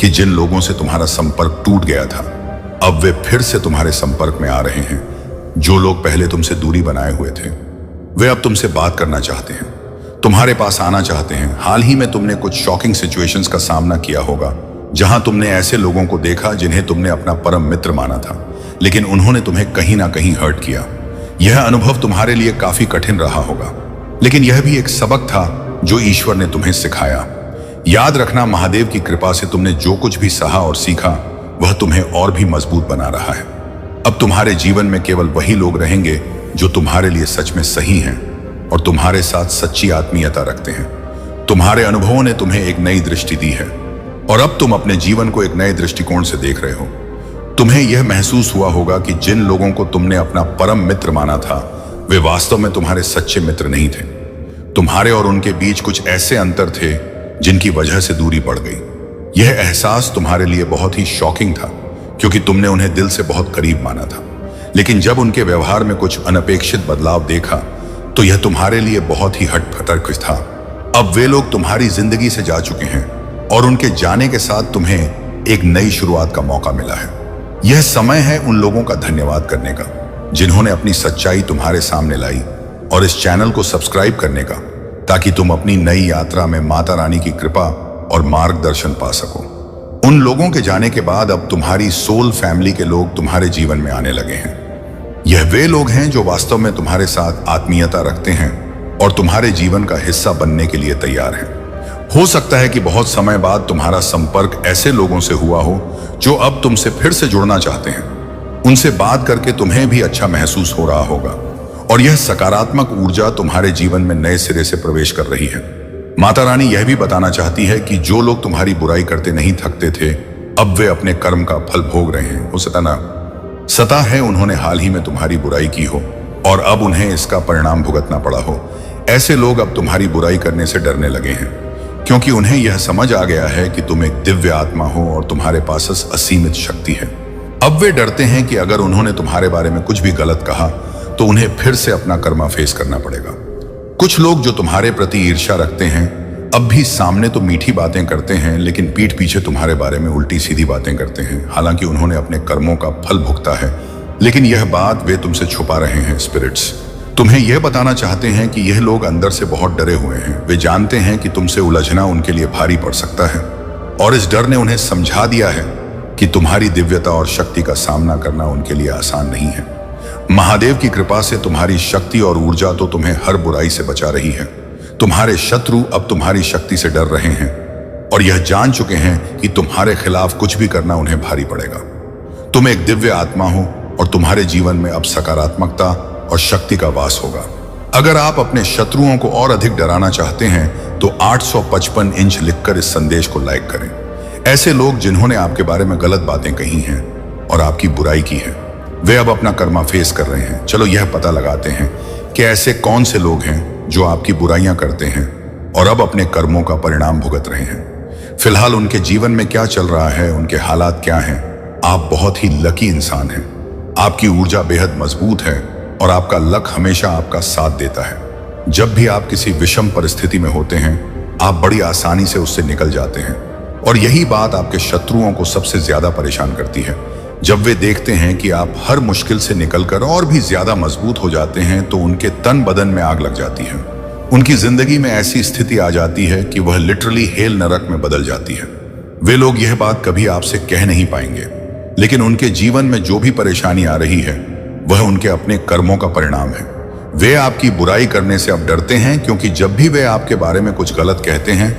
कि जिन लोगों से तुम्हारा संपर्क टूट गया था, अब वे फिर से तुम्हारे संपर्क में आ रहे हैं। जो लोग पहले तुमसे दूरी बनाए हुए थे, वे अब तुमसे बात करना चाहते हैं, तुम्हारे पास आना चाहते हैं। हाल ही में तुमने कुछ शॉकिंग सिचुएशंस का सामना किया होगा, जहां तुमने ऐसे लोगों को देखा जिन्हें तुमने अपना परम मित्र माना था, लेकिन उन्होंने तुम्हें कहीं ना कहीं हर्ट किया। यह अनुभव तुम्हारे लिए काफी कठिन रहा होगा, लेकिन यह भी एक सबक था जो ईश्वर ने तुम्हें सिखाया। याद रखना, महादेव की कृपा से तुमने जो कुछ भी सहा और सीखा, वह तुम्हें और भी मजबूत बना रहा है। अब तुम्हारे जीवन में केवल वही लोग रहेंगे जो तुम्हारे लिए सच में सही हैं और तुम्हारे साथ सच्ची आत्मीयता रखते हैं। तुम्हारे अनुभवों ने तुम्हें एक नई दृष्टि दी है, और अब तुम अपने जीवन को एक नए दृष्टिकोण से देख रहे हो। तुम्हें यह महसूस हुआ होगा कि जिन लोगों को तुमने अपना परम मित्र माना था, वे वास्तव में तुम्हारे सच्चे मित्र नहीं थे। तुम्हारे और उनके बीच कुछ ऐसे अंतर थे जिनकी वजह से दूरी बढ़ गई। यह एहसास तुम्हारे लिए बहुत ही शॉकिंग था, क्योंकि तुमने उन्हें दिल से बहुत करीब माना था। लेकिन जब उनके व्यवहार में कुछ अनपेक्षित बदलाव देखा, तो यह तुम्हारे लिए बहुत ही हठभटक था। अब वे लोग तुम्हारी जिंदगी से जा चुके हैं, और उनके जाने के साथ तुम्हें एक नई शुरुआत का मौका मिला है। यह समय है उन लोगों का धन्यवाद करने का जिन्होंने अपनी सच्चाई तुम्हारे सामने लाई, और इस चैनल को सब्सक्राइब करने का, ताकि तुम अपनी नई यात्रा में माता रानी की कृपा और मार्गदर्शन पा सको। उन लोगों के जाने के बाद अब तुम्हारी सोल फैमिली के लोग तुम्हारे जीवन में आने लगे हैं। यह वे लोग हैं जो वास्तव में तुम्हारे साथ आत्मीयता रखते हैं और तुम्हारे जीवन का हिस्सा बनने के लिए तैयार हैं। हो सकता है कि बहुत समय बाद तुम्हारा संपर्क ऐसे लोगों से हुआ हो जो अब तुमसे फिर से जुड़ना चाहते हैं। उनसे बात करके तुम्हें भी अच्छा महसूस हो रहा होगा, और यह सकारात्मक ऊर्जा तुम्हारे जीवन में नए सिरे से प्रवेश कर रही है। माता रानी यह भी बताना चाहती है कि जो लोग तुम्हारी बुराई करते नहीं थकते थे, अब वे अपने कर्म का फल भोग रहे हैं। हो सकता है उन्होंने हाल ही में तुम्हारी बुराई की हो और अब उन्हें इसका परिणाम भुगतना पड़ा हो। ऐसे लोग अब तुम्हारी बुराई करने से डरने लगे हैं, क्योंकि उन्हें यह समझ आ गया है कि तुम एक दिव्य आत्मा हो और तुम्हारे पास असीमित शक्ति है। अब वे डरते हैं कि अगर उन्होंने तुम्हारे बारे में कुछ भी गलत कहा तो उन्हें फिर से अपना कर्मा फेस करना पड़ेगा। कुछ लोग जो तुम्हारे प्रति ईर्ष्या रखते हैं अब भी सामने तो मीठी बातें करते हैं, लेकिन पीठ पीछे तुम्हारे बारे में उल्टी सीधी बातें करते हैं। हालांकि उन्होंने अपने कर्मों का फल भुगता है, लेकिन यह बात वे तुमसे छुपा रहे हैं। स्पिरिट्स तुम्हें यह बताना चाहते हैं कि यह लोग अंदर से बहुत डरे हुए हैं। वे जानते हैं कि तुमसे उलझना उनके लिए भारी पड़ सकता है, और इस डर ने उन्हें समझा दिया है कि तुम्हारी दिव्यता और शक्ति का सामना करना उनके लिए आसान नहीं है। महादेव की कृपा से तुम्हारी शक्ति और ऊर्जा तो तुम्हें हर बुराई से बचा रही है। तुम्हारे शत्रु अब तुम्हारी शक्ति से डर रहे हैं और यह जान चुके हैं कि तुम्हारे खिलाफ कुछ भी करना उन्हें भारी पड़ेगा। तुम एक दिव्य आत्मा हो और तुम्हारे जीवन में अब सकारात्मकता और शक्ति का वास होगा। अगर आप अपने शत्रुओं को और अधिक डराना चाहते हैं तो 855 इंच लिखकर इस संदेश को लाइक करें। ऐसे लोग जिन्होंने आपके बारे में गलत बातें कही हैं और आपकी बुराई की है, वे अब अपना कर्मा फेस कर रहे हैं। चलो यह पता लगाते हैं कि ऐसे कौन से लोग हैं जो आपकी बुराइयां करते हैं और अब अपने कर्मों का परिणाम भुगत रहे हैं। फिलहाल उनके जीवन में क्या चल रहा है, उनके हालात क्या हैं। आप बहुत ही लकी इंसान हैं। आपकी ऊर्जा बेहद मजबूत है और आपका लक हमेशा आपका साथ देता है। जब भी आप किसी विषम परिस्थिति में होते हैं आप बड़ी आसानी से उससे निकल जाते हैं, और यही बात आपके शत्रुओं को सबसे ज्यादा परेशान करती है। जब वे देखते हैं कि आप हर मुश्किल से निकलकर और भी ज्यादा मजबूत हो जाते हैं तो उनके तन बदन में आग लग जाती है। उनकी जिंदगी में ऐसी स्थिति आ जाती है कि वह लिटरली हेल नरक में बदल जाती है। वे लोग यह बात कभी आपसे कह नहीं पाएंगे, लेकिन उनके जीवन में जो भी परेशानी आ रही है वह उनके अपने कर्मों का परिणाम है। वे आपकी बुराई करने से अब डरते हैं, क्योंकि जब भी वे आपके बारे में कुछ गलत कहते हैं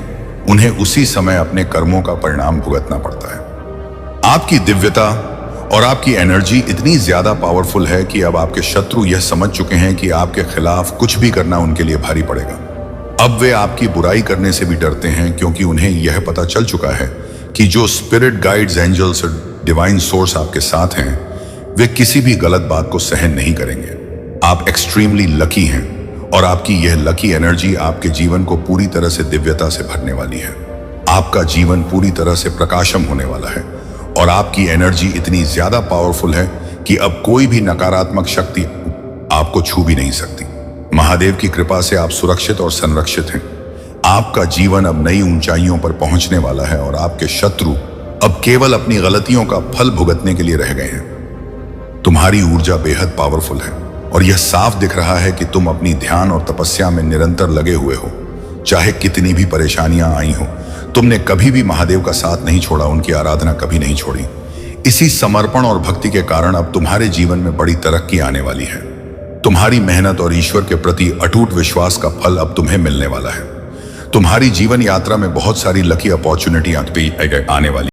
उन्हें उसी समय अपने कर्मों का परिणाम भुगतना पड़ता है। आपकी दिव्यता और आपकी एनर्जी इतनी ज्यादा पावरफुल है कि अब आपके शत्रु यह समझ चुके हैं कि आपके खिलाफ कुछ भी करना उनके लिए भारी पड़ेगा। अब वे आपकी बुराई करने से भी डरते हैं, क्योंकि उन्हें यह पता चल चुका है कि जो स्पिरिट गाइड्स, एंजल्स और डिवाइन सोर्स आपके साथ हैं वे किसी भी गलत बात को सहन नहीं करेंगे। आप एक्सट्रीमली लकी हैं और आपकी यह लकी एनर्जी आपके जीवन को पूरी तरह से दिव्यता से भरने वाली है। आपका जीवन पूरी तरह से प्रकाशम होने वाला है और आपकी एनर्जी इतनी ज्यादा पावरफुल है कि अब कोई भी नकारात्मक शक्ति आपको छू भी नहीं सकती। महादेव की कृपा से आप सुरक्षित और संरक्षित हैं। आपका जीवन अब नई ऊंचाइयों पर पहुंचने वाला है और आपके शत्रु अब केवल अपनी गलतियों का फल भुगतने के लिए रह गए हैं। तुम्हारी ऊर्जा बेहद पावरफुल है और यह साफ दिख रहा है कि तुम अपनी ध्यान और तपस्या में निरंतर लगे हुए हो। चाहे कितनी भी परेशानियां आई हो, तुमने कभी भी महादेव का साथ नहीं छोड़ा, उनकी आराधना कभी नहीं छोड़ी। इसी समर्पण और भक्ति के कारण अब तुम्हारे जीवन में बड़ी तरक्की आने वाली है। तुम्हारी मेहनत और ईश्वर के प्रति अटूट विश्वास का फल अब तुम्हें मिलने वाला है। तुम्हारी जीवन यात्रा में बहुत सारी लकी अपॉर्चुनिटी आने वाली